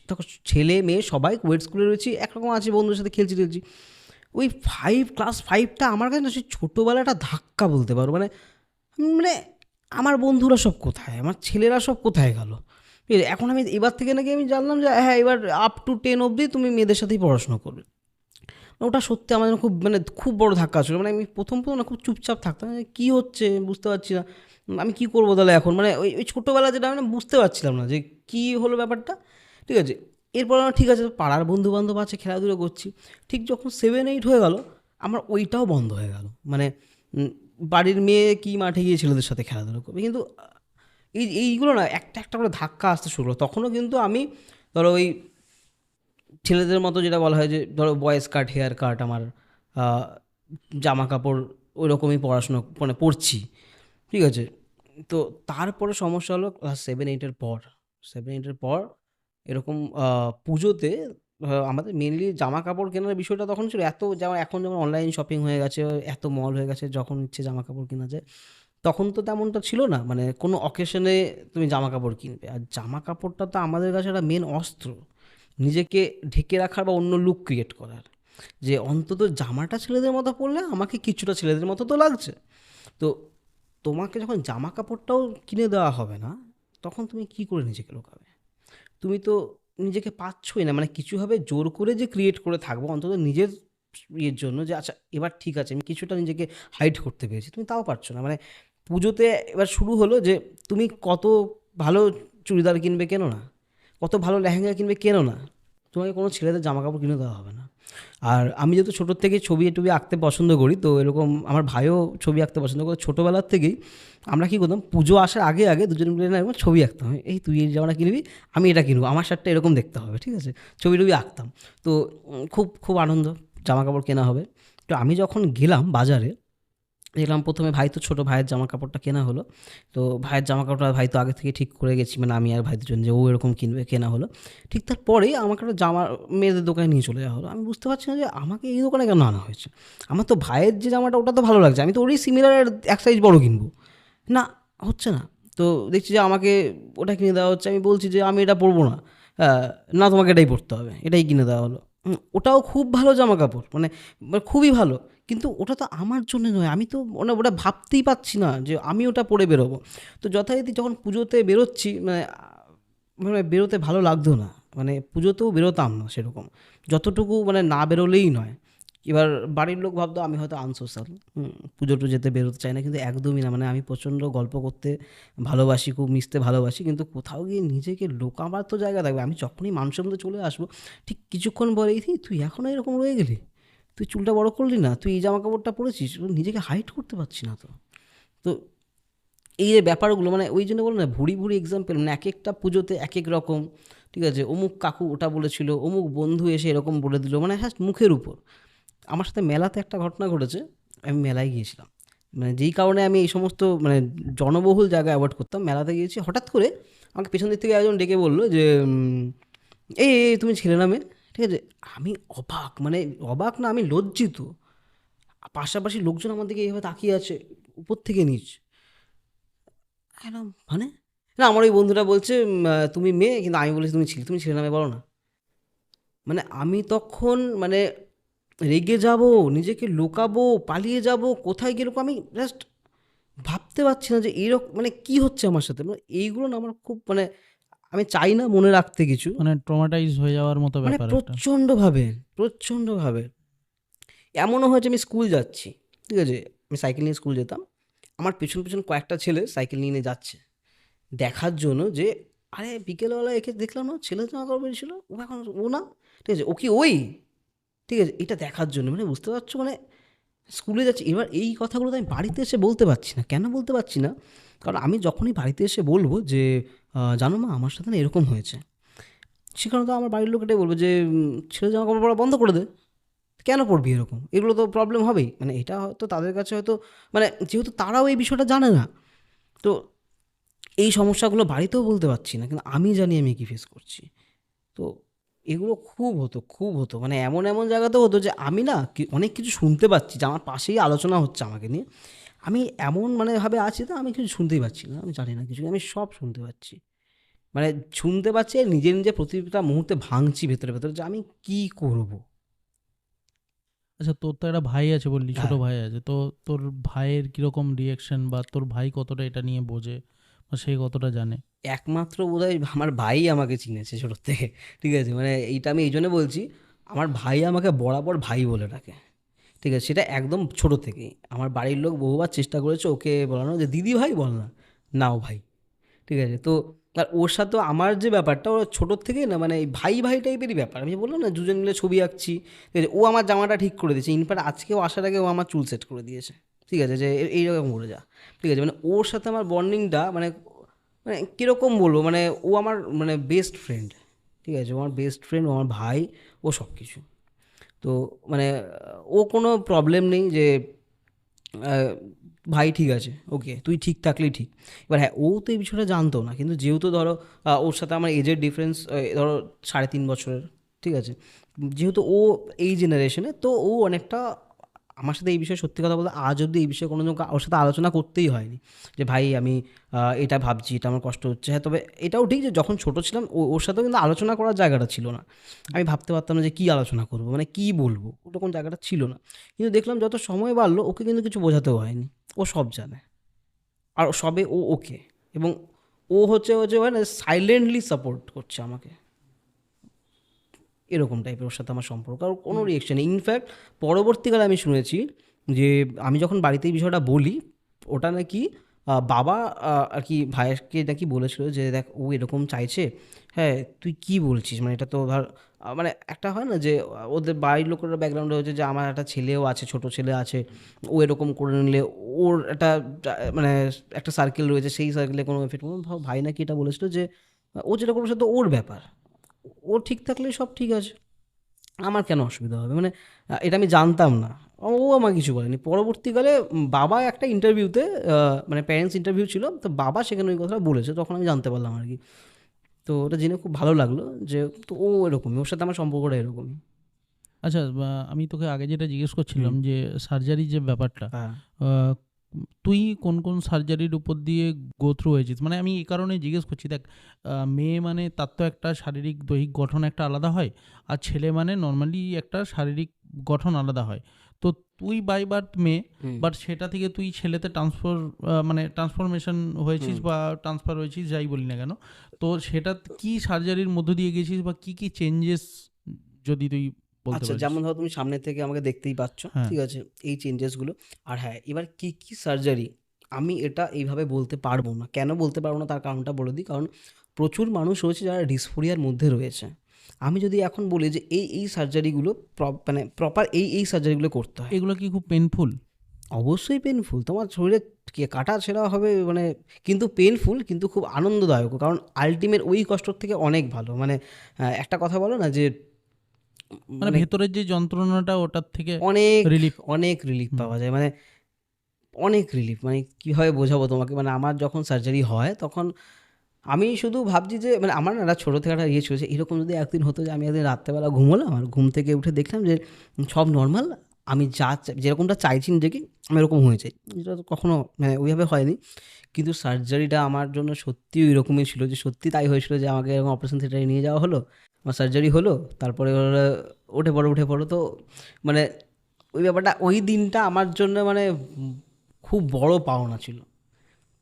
দেখো, ছেলে মেয়ে সবাই কোয়েট স্কুলে রয়েছি, একরকম আছে, বন্ধুদের সাথে খেলছি টেলছি। ওই ক্লাস ফাইভটা আমার কাছে না সেই ছোটোবেলা একটা ধাক্কা বলতে পারো। মানে মানে আমার বন্ধুরা সব কোথায়, আমার ছেলেরা সব কোথায় গেল। ঠিক আছে, এখন আমি এবার থেকে নাকি আমি জানলাম যে হ্যাঁ এবার আপ টু 10 অবধি তুমি মেয়েদের সাথেই পড়াশোনা করবে। ওটা সত্যি আমার জন্য খুব, মানে খুব বড় ধাক্কা ছিল। মানে আমি প্রথম না খুব চুপচাপ থাকতাম, কী হচ্ছে বুঝতে পারছি না, আমি কী করবো তাহলে এখন। মানে ওই ওই ছোটোবেলা যেটা আমি না বুঝতে পারছিলাম না যে কী হলো ব্যাপারটা। ঠিক আছে, এরপর আমার ঠিক আছে পাড়ার বন্ধু বান্ধব আছে, খেলাধুলো করছি। ঠিক যখন 7-8 হয়ে গেল, আমার ওইটাও বন্ধ হয়ে গেল। মানে বাড়ির মেয়ে কি মাঠে গিয়ে ছেলেদের সাথে খেলাধুলো করবে, কিন্তু এইগুলো না একটা একটা করে ধাক্কা আসতে শুরু হলো। তখনও কিন্তু আমি ধরো ওই ছেলেদের মতো যেটা বলা হয় যে ধরো বয়েজ কাট, হেয়ার কাট, আমার জামা কাপড় ওই রকমই পড়াশুনো মানে পড়ছি। ঠিক আছে, তো তারপরে সমস্যা হলো ক্লাস 7-8-এর পর। 7-8-এর পর এরকম পুজোতে আমাদের মেনলি জামা কাপড় কেনার বিষয়টা তখন ছিল এত, যেমন এখন যেমন অনলাইন শপিং হয়ে গেছে, এত মল হয়ে গেছে, যখন ইচ্ছে জামা কাপড় কেনা যায়। তখন তো তেমনটা ছিল না, মানে কোনো অকেশনে তুমি জামা কাপড় কিনবে। আর জামা কাপড়টা তো আমাদের কাছে একটা মেন অস্ত্র, নিজেকে ঢেকে রাখার বা অন্য লুক ক্রিয়েট করার। যে অন্তত জামাটা ছেলেদের মতো পরলে আমাকে কিছুটা ছেলেদের মতো তো লাগছে। তো তোমাকে যখন জামা কাপড়টাও কিনে দেওয়া হবে না, তখন তুমি কি করে নিজেকে লুকাবে? তুমি তো নিজেকে পাচ্ছই না। মানে কিছুভাবে জোর করে যে ক্রিয়েট করে থাকবো অন্তত নিজের ইয়ের জন্য, যে আচ্ছা এবার ঠিক আছে আমি কিছুটা নিজেকে হাইড করতে পেরেছি, তুমি তাও পারছো না। মানে পুজোতে এবার শুরু হলো যে তুমি কত ভালো চুড়িদার কিনবে কেনো না, কত ভালো লেহেঙ্গা কিনবে কেনো না, তোমাকে কোনো ছেলেদের জামা কাপড় কিনে দেওয়া হবে না। আর আমি যেহেতু ছোটোর থেকে ছবি টবি আঁকতে পছন্দ করি, তো এরকম আমার ভাইও ছবি আঁকতে পছন্দ করে। ছোটোবেলার থেকেই আমরা কী করতাম, পুজো আসার আগে আগে দুজন মিলে না এরকম ছবি আঁকতাম, এই তুই এই জামাটা কিনবি, আমি এটা কিনবো, আমার শার্টটা এরকম দেখতে হবে। ঠিক আছে, ছবি টবি আঁকতাম। তো খুব খুব আনন্দ, জামা কাপড় কেনা হবে। তো আমি যখন গেলাম বাজারে, দেখলাম প্রথমে ভাই তো ছোটো, ভাইয়ের জামা কাপড়টা কেনা হলো। তো ভাইয়ের জামা কাপড়টা ভাই তো আগে থেকে ঠিক করে গেছি, মানে আমি আর ভাই দুজন, যে ও এরকম কিনবে, কেনা হলো। ঠিক তারপরেই আমাকে একটা জামা মেয়েদের দোকানে নিয়ে চলে যাওয়া হলো। আমি বুঝতে পারছি না যে আমাকে এই দোকানে কেন আনা হয়েছে। আমার তো ভাইয়ের যে জামাটা ওটা তো ভালো লাগছে, আমি তো ওরই সিমিলার এক সাইজ বড় কিনবো, না হচ্ছে না। তো দেখছি যে আমাকে ওটা কিনে দেওয়া হচ্ছে। আমি বলছি যে আমি এটা পরবো না, না তোমাকে এটাই পরতে হবে, এটাই কিনে দেওয়া হলো। ওটাও খুব ভালো জামা কাপড়, মানে খুবই ভালো, কিন্তু ওটা তো আমার জন্য নয়। আমি তো মানে ওটা ভাবতেই পাচ্ছি না যে আমি ওটা পরে বেরোবো। তো যথারীতি যখন পুজোতে বেরোচ্ছি, মানে মানে বেরোতে ভালো লাগতো না, মানে পুজোতেও বেরোতাম না সেরকম, যতটুকু মানে না বেরোলেই নয়। এবার বাড়ির লোক ভাবতো আমি হয়তো আনসোশ্যাল, পুজো টুজোতে বেরোতে চাই না, কিন্তু একদমই না। মানে আমি প্রচণ্ড গল্প করতে ভালোবাসি, খুব মিশতে ভালোবাসি, কিন্তু কোথাও গিয়ে নিজেকে লোকাবার তো জায়গা থাকবে। আমি যখনই মানুষের মধ্যে চলে আসবো, ঠিক কিছুক্ষণ পরেই তুই এখনও এরকম রয়ে গেলি, তুই চুলটা বড় করলি না, তুই এই জামা কাপড়টা পরেছিস, নিজেকে হাইড করতে পারছি না। তো তো এই যে ব্যাপারগুলো, মানে ওই জন্য বলো না, ভুড়ি ভুড়ি এক্সাম্পল, মানে এক একটা পুজোতে এক এক রকম। ঠিক আছে, অমুক কাকু ওটা বলেছিল, অমুক বন্ধু এসে এরকম বলে দিল, মানে হ্যাঁ মুখের উপর। আমার সাথে মেলাতে একটা ঘটনা ঘটেছে, আমি মেলায় গিয়েছিলাম, মানে যেই কারণে আমি এই সমস্ত মানে জনবহুল জায়গায় অ্যাভয়েড করতাম, মেলাতে গিয়েছি। হঠাৎ করে আমাকে পেছন দিক থেকে একজন ডেকে বললো যে এই এই, তুমি ছেলে না মেয়ে? ঠিক আছে, আমি অবাক, মানে অবাক না, আমি লজ্জিত। পাশাপাশি লোকজন আমার দিকে এইভাবে তাকিয়ে আছে উপর থেকে নিচ, একদম মানে না। আমার ওই বন্ধুটা বলছে তুমি মেয়ে, কিন্তু আমি বলেছি তুমি ছেলে নামে বলো না। মানে আমি তখন মানে রেগে যাব, নিজেকে লুকাবো, পালিয়ে যাব, কোথায় গেলে আমি জাস্ট ভাবতে পারছি না যে এইরকম মানে কী হচ্ছে আমার সাথে। মানে এইগুলো না আমার খুব মানে আমি চাই না মনে রাখতে কিছু, মানে ট্রমাটাইজ হয়ে যাওয়ার মতো মানে ব্যাপার একটা। প্রচণ্ডভাবে প্রচণ্ডভাবে। এমনও হয়েছে আমি স্কুল যাচ্ছি, ঠিক আছে, আমি সাইকেল নিয়ে স্কুল যেতাম, আমার পেছন পেছন কয়েকটা ছেলে সাইকেল নিয়ে নিয়ে যাচ্ছে দেখার জন্য যে আরে বিকেলবেলা একে দেখলাম না, ছেলে জামা কাপড় বেরিয়েছিল, ও এখন ও না, ঠিক আছে, ও কি ওই, ঠিক আছে, এটা দেখার জন্য। মানে বুঝতে পারছো, মানে স্কুলে যাচ্ছি। এবার এই কথাগুলো তো আমি বাড়িতে এসে বলতে পারছি না। কেন বলতে পারছি না? কারণ আমি যখনই বাড়িতে এসে বলবো যে জানো মা আমার সাথে না এরকম হয়েছে, সেখানে তো আমার বাড়ির লোক এটাই বলবে যে ছেলে জামা কাপড় পরা বন্ধ করে দে, কেন পড়বি এরকম, এগুলো তো প্রবলেম হবেই। মানে এটা হয়তো তাদের কাছে হয়তো, মানে যেহেতু তারাও এই বিষয়টা জানে না, তো এই সমস্যাগুলো বাড়িতেও বলতে পারছি না, কিন্তু আমি জানি আমি কী ফেস করছি। তো এগুলো খুব হতো, মানে এমন এমন জায়গাতেও হতো যে আমি না অনেক কিছু শুনতে পাচ্ছি, যে আমার পাশেই আলোচনা হচ্ছে আমাকে নিয়ে, আমি এমন মানে ভাবে আছি, তো আমি কিছু শুনতেই পাচ্ছি না, আমি জানি না কিছু, আমি সব শুনতে পাচ্ছি, মানে শুনতে পাচ্ছি, আর নিজে নিজে প্রতিটা মুহূর্তে ভাঙছি ভেতরে ভেতরে যে আমি কি করব। আচ্ছা, তোর তো একটা ভাই আছে বললি, ছোট হ্যাঁ, ভাই আছে, তো তোর ভাইয়ের কিরকম রিয়াকশন, বা তোর ভাই কতটা এটা নিয়ে বোঝে, বা সে কতটা জানে? একমাত্র বোধহয় আমার ভাই আমাকে চিনেছে ছোটোর থেকে, ঠিক আছে, মানে এইটা আমি এই জন্য বলছি, আমার ভাই আমাকে বরাবর ভাই বলে ডাকে, ঠিক আছে, সেটা একদম ছোট থেকেই। আমার বাড়ির লোক বহুবার চেষ্টা করেছে ওকে বলানো যে দিদি ভাই বল না, নাও ভাই, ঠিক আছে। তো আর ওর সাথেও আমার যে ব্যাপারটা, ও ছোটোর থেকেই না মানে এই ভাই ভাই টাইপেরই ব্যাপার, আমি যে বললাম না দুজন মিলে ছবি আঁকছি, ঠিক আছে, ও আমার জামাটা ঠিক করে দিয়েছে, ইনফ্যাক্ট আজকেও আসার আগে ও আমার চুল সেট করে দিয়েছে, ঠিক আছে, যে এইরকম করে যা, ঠিক আছে, মানে ওর সাথে আমার বন্ডিংটা মানে মানে কীরকম বলবো, মানে ও আমার মানে বেস্ট ফ্রেন্ড, ঠিক আছে, ও আমার বেস্ট ফ্রেন্ড, ও আমার ভাই, ও সব কিছু। তো মানে ও কোনো প্রবলেম নেই যে আহ, ভাই ঠিক আছে, ওকে তুই ঠিক থাকলেই ঠিক। এবার হ্যাঁ, ও তো এই বিষয়টা জানতো না, কিন্তু যেহেতু ধরো ওর সাথে আমার এজের ডিফারেন্স ধরো 3.5 বছরের, ঠিক আছে, যেহেতু ও এই জেনারেশনে, তো ও অনেকটা আমার সাথে এই বিষয়ে, সত্যি কথা বলতে আজ অবধি এই বিষয়ে কোনো দিন ওর সাথে আলোচনা করতেই হয়নি যে ভাই আমি এটা ভাবছি, এটা আমার কষ্ট হচ্ছে। হ্যাঁ, তবে এটাও ঠিক যে যখন ছোট ছিলাম ওর সাথেও কিন্তু আলোচনা করার জায়গাটা ছিল না, আমি ভাবতে পারতাম না যে কী আলোচনা করবো, মানে কী বলবো, ওরকম জায়গাটা ছিল না। কিন্তু দেখলাম যত সময় বাড়লো ওকে কিন্তু কিছু বোঝাতেও হয়নি, ও সব জানে, আর সবে ওকে, এবং ও হচ্ছে হচ্ছে মানে সাইলেন্টলি সাপোর্ট করছে আমাকে, এরকম টাইপের ওর সাথে আমার সম্পর্ক, আর কোনো রিয়েকশন। ইনফ্যাক্ট পরবর্তীকালে আমি শুনেছি যে আমি যখন বাড়িতে এই বিষয়টা বলি, ওটা নাকি বাবা আর কি ভাইকে নাকি বলেছিল যে দেখ ও এরকম চাইছে, হ্যাঁ তুই কি বলছিস, মানে এটা তো ধর মানে একটা হয় না যে ওদের বাড়ির লোকের ব্যাকগ্রাউন্ডে হচ্ছে যে আমার একটা ছেলেও আছে, ছোট ছেলে আছে, ও এরকম করে নিলে ওর একটা মানে একটা সার্কেল রয়েছে, সেই সার্কেলে কোনো এফেক্ট, ভাই নাকি এটা বলেছিল যে ও যেটা করবে সেটা তো ওর ব্যাপার, ও ঠিক থাকলে সব ঠিক আছে, আমার কেন অসুবিধা হবে, মানে এটা আমি জানতাম না। ও আমাকে কিছু বলেনি। পরবর্তীকালে বাবা একটা ইন্টারভিউতে, মানে প্যারেন্টস ইন্টারভিউ ছিল, তো বাবা সেখানে ওই কথাটা বলেছে, তখন আমি জানতে পারলাম আর কি। তো ওটা জেনে খুব ভালো লাগলো যে তো ও এরকমই, ওর সাথে আমার সম্পর্কটা এরকমই। আচ্ছা, আমি তোকে আগে যেটা জিজ্ঞেস করছিলাম হুম। যে সার্জারি যে ব্যাপারটা, হ্যাঁ। আহ, তুই কোন কোন সার্জারির উপর দিয়ে গো থ্রু হয়েছিস? মানে আমি এই কারণে জিজ্ঞেস করছি, দেখ, মেয়ে মানে তার তো একটা শারীরিক দৈহিক গঠন একটা আলাদা হয়, আর ছেলে মানে নর্মালি একটা শারীরিক গঠন আলাদা হয়। তো তুই বাই বার্থ মেয়ে, হুম। বাট সেটা থেকে তুই ছেলেতে মানে ট্রান্সফরমেশন হয়েছিস হুম। বা ট্রান্সফার হয়েছিস, যাই বলি না কেন। তো সেটা কি সার্জারির মধ্য দিয়ে গেছিস, বা কি কি চেঞ্জেস, যদি তুই বলতে আচ্ছা, পারিস? যেমন ধরো তুমি সামনে থেকে আমাকে দেখতেই পাচ্ছ, হ্যাঁ। ঠিক আছে, এই চেঞ্জেসগুলো। আর হ্যাঁ, এবার কি কি সার্জারি, আমি এটা এইভাবে বলতে পারবো না। কেন বলতে পারবো না তার কারণটা বলে দিই। কারণ প্রচুর মানুষ রয়েছে যারা ডিসফোরিয়ার মধ্যে রয়েছে। আমি যদি এখন বলি যে এই সার্জারিগুলো মানে প্রপার এই সার্জারিগুলো করতে হয়, এগুলো কি খুব পেনফুল? অবশ্যই পেনফুল, তোমার শরীরে কাটা ছেঁড়া হবে, মানে কিন্তু পেনফুল, কিন্তু খুব আনন্দদায়ক, কারণ আলটিমেট ওই কষ্টর থেকে অনেক ভালো, মানে একটা কথা বলো না যে মানে মানে ভেতরের যে যন্ত্রণাটা ওটার থেকে অনেক রিলিফ। অনেক রিলিফ হুম। পাওয়া যায়, মানে অনেক রিলিফ, মানে কীভাবে বোঝাবো তোমাকে, মানে আমার যখন সার্জারি হয় তখন আমি শুধু ভাবছি যে মানে আমার না একটা ছোটো থেকে একটা ইয়ে ছিল যে এরকম যদি একদিন হতো যে আমি একদিন রাত্রেবেলা ঘুমোলাম আর ঘুম থেকে উঠে দেখলাম যে সব নর্মাল, আমি যা যেরকমটা চাইছি নিজেকে আমি এরকম হয়েছে, যেটা তো কখনো মানে ওইভাবে হয়নি। কিন্তু সার্জারিটা আমার জন্য সত্যি ওই রকমই ছিল, যে সত্যি তাই হয়েছিল যে আমাকে এরকম অপারেশন থিয়েটারে নিয়ে যাওয়া হলো, আমার সার্জারি হলো, তারপরে ওরা উঠে পড়ো, তো মানে ওই ব্যাপারটা ওই দিনটা আমার জন্য মানে খুব বড় পাওনা ছিল।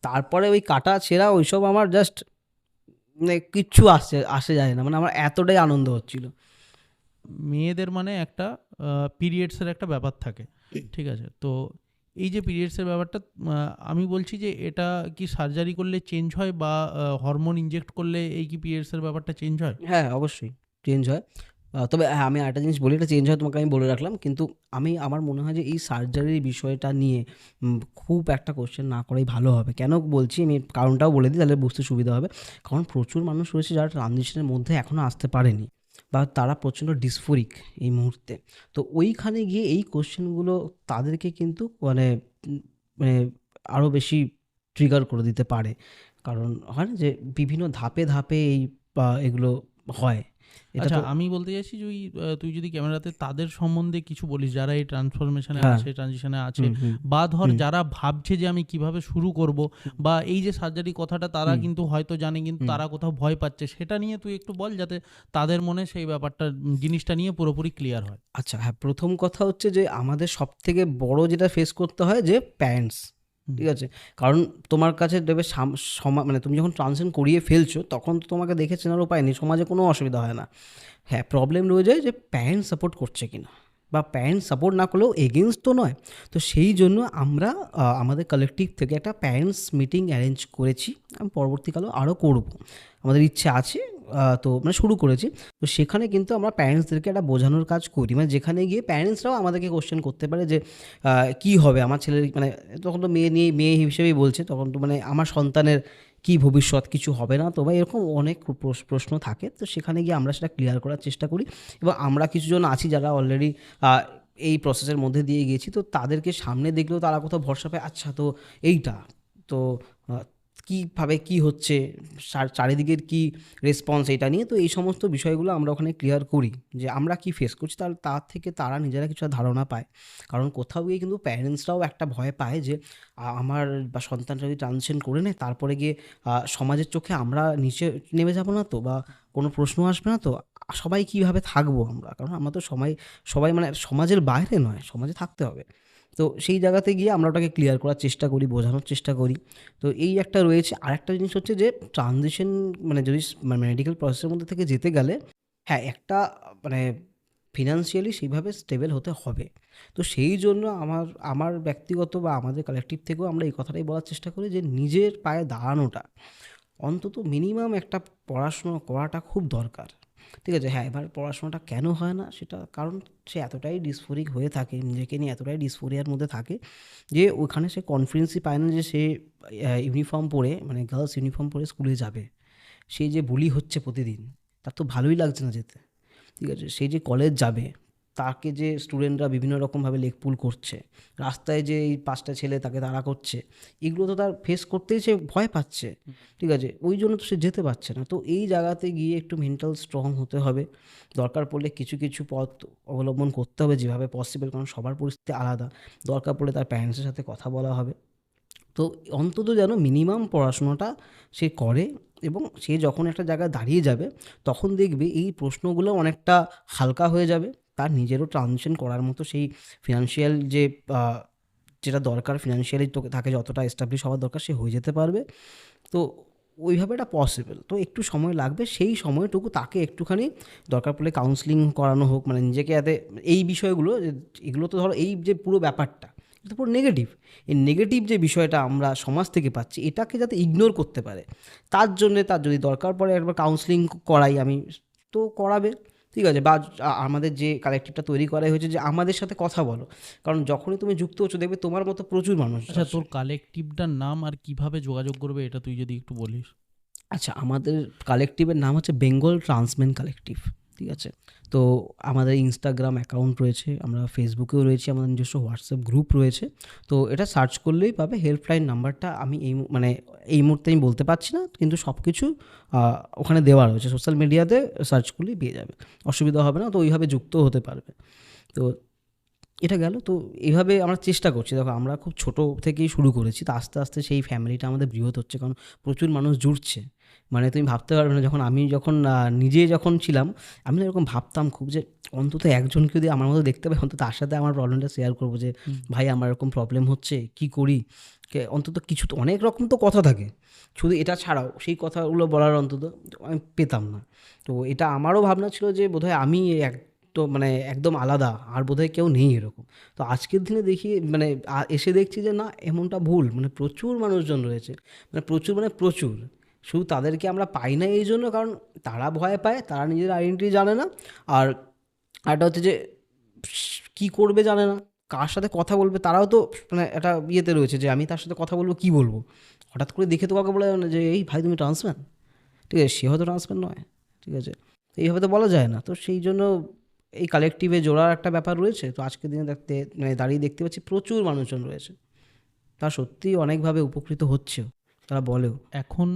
তারপরে ওই কাটা ছেঁড়া ওইসব আমার জাস্ট মানে কিচ্ছু আসে যায় না, মানে আমার এতটাই আনন্দ হচ্ছিল। মেয়েদের মানে একটা পিরিয়ডসের একটা ব্যাপার থাকে, ঠিক আছে? তো এই যে পিরিয়ডসের ব্যাপারটা, আমি বলছি যে এটা কি সার্জারি করলে চেঞ্জ হয়, বা হরমোন ইনজেক্ট করলে এই কি পিরিয়ডসের ব্যাপারটা চেঞ্জ হয়? হ্যাঁ, অবশ্যই চেঞ্জ হয়। তবে হ্যাঁ, আমি আরেকটা জিনিস বলি, এটা চেঞ্জ হয় তোমাকে আমি বলে রাখলাম, কিন্তু আমার মনে হয় যে এই সার্জারির বিষয়টা নিয়ে খুব একটা কোশ্চেন না করাই ভালো হবে। কেন বলছি আমি কারণটাও বলে দিই, তাহলে বুঝতে সুবিধা হবে। কারণ প্রচুর মানুষ রয়েছে যারা ট্রানজিশনের মধ্যে এখনও আসতে পারেনি, বা তারা প্রচণ্ড ডিসফোরিক এই মুহূর্তে। তো ওইখানে গিয়ে এই কোশ্চেনগুলো তাদেরকে কিন্তু মানে মানে আরও বেশি ট্রিগার করে দিতে পারে। কারণ হয় না যে বিভিন্ন ধাপে ধাপে এগুলো হয়। এটা আচ্ছা, তো আমি বলতে চাইছি যে তুই যদি ক্যামেরাতে তাদের সম্বন্ধে কিছু বলিস যারা এই ট্রান্সফরমেশনে হ্যাঁ আছে, ট্রানজিশনে আছে, হুম হুম বা ধর হুম যারা ভাবছে যে আমি কিভাবে শুরু করব, হুম বা এই যে সার্জারি কথাটা তারা হুম কিন্তু হয়তো জানে কিন্তু হুম। তারা কোথাও ভয় পাচ্ছে, সেটা নিয়ে তুই একটু বল যাতে তাদের মনে সেই ব্যাপারটা জিনিসটা নিয়ে পুরোপুরি ক্লিয়ার হয়। আচ্ছা হ্যাঁ, প্রথম কথা হচ্ছে যে আমাদের সব থেকে বড় যেটা ফেস করতে হয় যে প্যারেন্টস, হুম। ঠিক আছে? কারণ তোমার কাছে দেবে মানে তুমি যখন ট্রানজিশন করিয়ে ফেলছো তখন তো তোমাকে দেখে চেনার উপায় নেই, সমাজে কোনো অসুবিধা হয় না। হ্যাঁ, প্রবলেম রয়ে যায় যে প্যারেন্টস সাপোর্ট করছে কিনা, বা প্যারেন্টস সাপোর্ট না করলেও এগেনস্ট তো নয়। তো সেই জন্য আমরা আমাদের কালেকটিভ থেকে একটা প্যারেন্টস মিটিং অ্যারেঞ্জ করেছি, আমি পরবর্তীকালেও আরও করব, আমাদের ইচ্ছে আছে। তো মানে শুরু করেছি। তো সেখানে কিন্তু আমরা প্যারেন্টসদেরকে একটা বোঝানোর কাজ করি, মানে যেখানে গিয়ে প্যারেন্টসরাও আমাদেরকে কোশ্চেন করতে পারে যে কী হবে আমার ছেলের, মানে তখন তো মেয়ে হিসেবেই বলছে, তখন তো মানে আমার সন্তানের কী ভবিষ্যৎ, কিছু হবে না তো, বা এরকম অনেক প্রশ্ন থাকে। তো সেখানে গিয়ে আমরা সেটা ক্লিয়ার করার চেষ্টা করি, এবং আমরা কিছুজন আছি যারা অলরেডি এই প্রসেসের মধ্যে দিয়ে গেছি, তো তাদেরকে সামনে দেখলেও তারা কোথাও ভরসা পায়, আচ্ছা তো এইটা তো কীভাবে কী হচ্ছে, চারিদিকের কী রেসপন্স এটা নিয়ে। তো এই সমস্ত বিষয়গুলো আমরা ওখানে ক্লিয়ার করি যে আমরা কি ফেস করছি, তার থেকে তারা নিজেরা কিছু ধারণা পায়। কারণ কোথাও গিয়ে কিন্তু প্যারেন্টসরাও একটা ভয় পায় যে আমার বা সন্তানটা যদি ট্রানজিশন করে নেয় তারপরে গিয়ে সমাজের চোখে আমরা নিচে নেমে যাব না তো, বা কোনো প্রশ্ন আসবে না তো, সবাই কীভাবে থাকবো আমরা, কারণ আমরা তো সবাই মানে সমাজের বাইরে নয়, সমাজে থাকতে হবে। তো সেই জায়গাতে গিয়ে আমরা ওটাকে ক্লিয়ার করার চেষ্টা করি, বোঝানোর চেষ্টা করি। তো এই একটা রয়েছে। আরেকটা জিনিস হচ্ছে যে ট্রানজিশন মানে যদি মেডিকেল প্রসেসের মধ্যে থেকে যেতে গেলে, হ্যাঁ, একটা মানে ফিনান্সিয়ালি সেইভাবে স্টেবল হতে হবে। তো সেই জন্য আমার ব্যক্তিগত বা আমাদের কালেকটিভ থেকেও আমরা এই কথাটাই বলার চেষ্টা করি যে নিজের পায়ে দাঁড়ানোটা অন্তত মিনিমাম একটা পড়াশুনো করাটা খুব দরকার। ঠিক আছে? হ্যাঁ, এবার পড়াশোনাটা কেন হয় না সেটা কারণ সে এতটাই ডিসফোরিক হয়ে থাকে, নিজেকে নিয়ে এতটাই ডিসফোরিয়ার মধ্যে থাকে যে ওখানে সে কনফিডেন্সই পায় না যে সে ইউনিফর্ম পরে, মানে গার্লস ইউনিফর্ম পরে স্কুলে যাবে। সে যে বুলি হচ্ছে প্রতিদিন, তার তো ভালোই লাগছে না যেতে। ঠিক আছে? সে যে কলেজ যাবে, তাকে যে স্টুডেন্টরা বিভিন্ন রকমভাবে লেকপুল করছে, রাস্তায় যে এই ৫টা ছেলে তাকে তাড়া করছে, এগুলো তো তার ফেস করতেই সে ভয় পাচ্ছে। ঠিক আছে? ওই জন্য তো সে যেতে পারছে না। তো এই জায়গাতে গিয়ে একটু মেন্টাল স্ট্রং হতে হবে। দরকার পড়লে কিছু কিছু পথ অবলম্বন করতে হবে যেভাবে পসিবল, কারণ সবার পরিস্থিতি আলাদা। দরকার পড়লে তার প্যারেন্টসের সাথে কথা বলা হবে। তো অন্তত যেন মিনিমাম পড়াশোনাটা সে করে, এবং সে যখন একটা জায়গায় দাঁড়িয়ে যাবে তখন দেখবে এই প্রশ্নগুলো অনেকটা হালকা হয়ে যাবে। তার নিজেরও ট্রানজিশন করার মতো সেই ফিনান্সিয়াল যে যেটা দরকার, ফিনান্সিয়ালি তোকে তাকে যতটা এস্টাবলিশ হওয়ার দরকার সে হয়ে যেতে পারবে। তো ওইভাবে এটা পসিবল। তো একটু সময় লাগবে, সেই সময়টুকু তাকে একটুখানি দরকার পড়লে কাউন্সেলিং করানো হোক, মানে নিজেকে যাতে এই বিষয়গুলো এগুলো তো ধরো এই যে পুরো ব্যাপারটা এটা তো পুরো নেগেটিভ, এই নেগেটিভ যে বিষয়টা আমরা সমাজ থেকে পাচ্ছি এটাকে যাতে ইগনোর করতে পারে, তার জন্যে তার যদি দরকার পড়ে একবার কাউন্সেলিং করাই আমি, তো করাবে। ঠিক আছে? বা আমাদের যে কালেক্টিভটা তৈরি করা হয়েছে যে আমাদের সাথে কথা বলো, কারণ যখনই তুমি যুক্ত হচ্ছ দেখবে তোমার মতো প্রচুর মানুষ আচ্ছা, আছে। তোর কালেকটিভটার নাম আর কিভাবে যোগাযোগ করবে এটা তুই যদি একটু বলিস। আচ্ছা, আমাদের কালেকটিভের নাম হচ্ছে বেঙ্গল ট্রান্সমেন কালেকটিভ। ঠিক আছে? তো আমাদের ইনস্টাগ্রাম অ্যাকাউন্ট রয়েছে, আমরা ফেসবুকেও রয়েছি, আমাদের নিজস্ব হোয়াটসঅ্যাপ গ্রুপ রয়েছে। তো এটা সার্চ করলেই পাবে। হেল্পলাইন নাম্বারটা আমি মানে এই মুহূর্তে আমি বলতে পারছি না, কিন্তু সব কিছু ওখানে দেওয়া রয়েছে, সোশ্যাল মিডিয়াতে সার্চ করলেই পেয়ে যাবে, অসুবিধা হবে না। তো ওইভাবে যুক্ত হতে পারবে। তো এটা গেল। তো এইভাবে আমরা চেষ্টা করছি। দেখো আমরা খুব ছোট থেকেই শুরু করেছি, তো আস্তে আস্তে সেই ফ্যামিলিটা আমাদের বৃহৎ হচ্ছে, কারণ প্রচুর মানুষ জুড়ছে। মানে তুমি ভাবতে পারবে না, যখন নিজে যখন ছিলাম আমি না এরকম ভাবতাম খুব যে অন্তত একজনকে যদি আমার মতো দেখতে পাই, অন্তত তার সাথে আমার প্রবলেমটা শেয়ার করবো যে ভাই আমার এরকম প্রবলেম হচ্ছে, কি করি। অন্তত কিছু তো অনেক রকম তো কথা থাকে, শুধু এটা ছাড়াও সেই কথাগুলো বলার অন্তত আমি পেতাম না। তো এটা আমারও ভাবনা ছিল যে বোধহয় আমি তো মানে একদম আলাদা, আর বোধহয় কেউ নেই এরকম। তো আজকের দিনে দেখি মানে এসে দেখছি যে না, এমনটা ভুল, মানে প্রচুর মানুষজন রয়েছে, মানে প্রচুর, মানে প্রচুর। শুধু তাদেরকে আমরা পাই না এই জন্য কারণ তারা ভয় পায়, তারা নিজের আইডেন্টিটি জানে না। আর আরেকটা হচ্ছে যে কী করবে জানে না, কার সাথে কথা বলবে, তারাও তো মানে একটা ইয়েতে রয়েছে যে আমি তার সাথে কথা বলবো, কী বলবো। হঠাৎ করে দেখে তো কাউকে বলা যাবে না যে এই ভাই তুমি ট্রান্সম্যান। ঠিক আছে? সে হয়তো ট্রান্সম্যান নয়। ঠিক আছে? এইভাবে তো বলা যায় না। তো সেই জন্য এই কালেকটিভে জোড়ার একটা ব্যাপার রয়েছে। তো আজকের দিনে মানে দাঁড়িয়ে দেখতে পাচ্ছি প্রচুর মানুষজন রয়েছে, তারা সত্যিই অনেকভাবে উপকৃত হচ্ছেও, তারা বলেও। এখন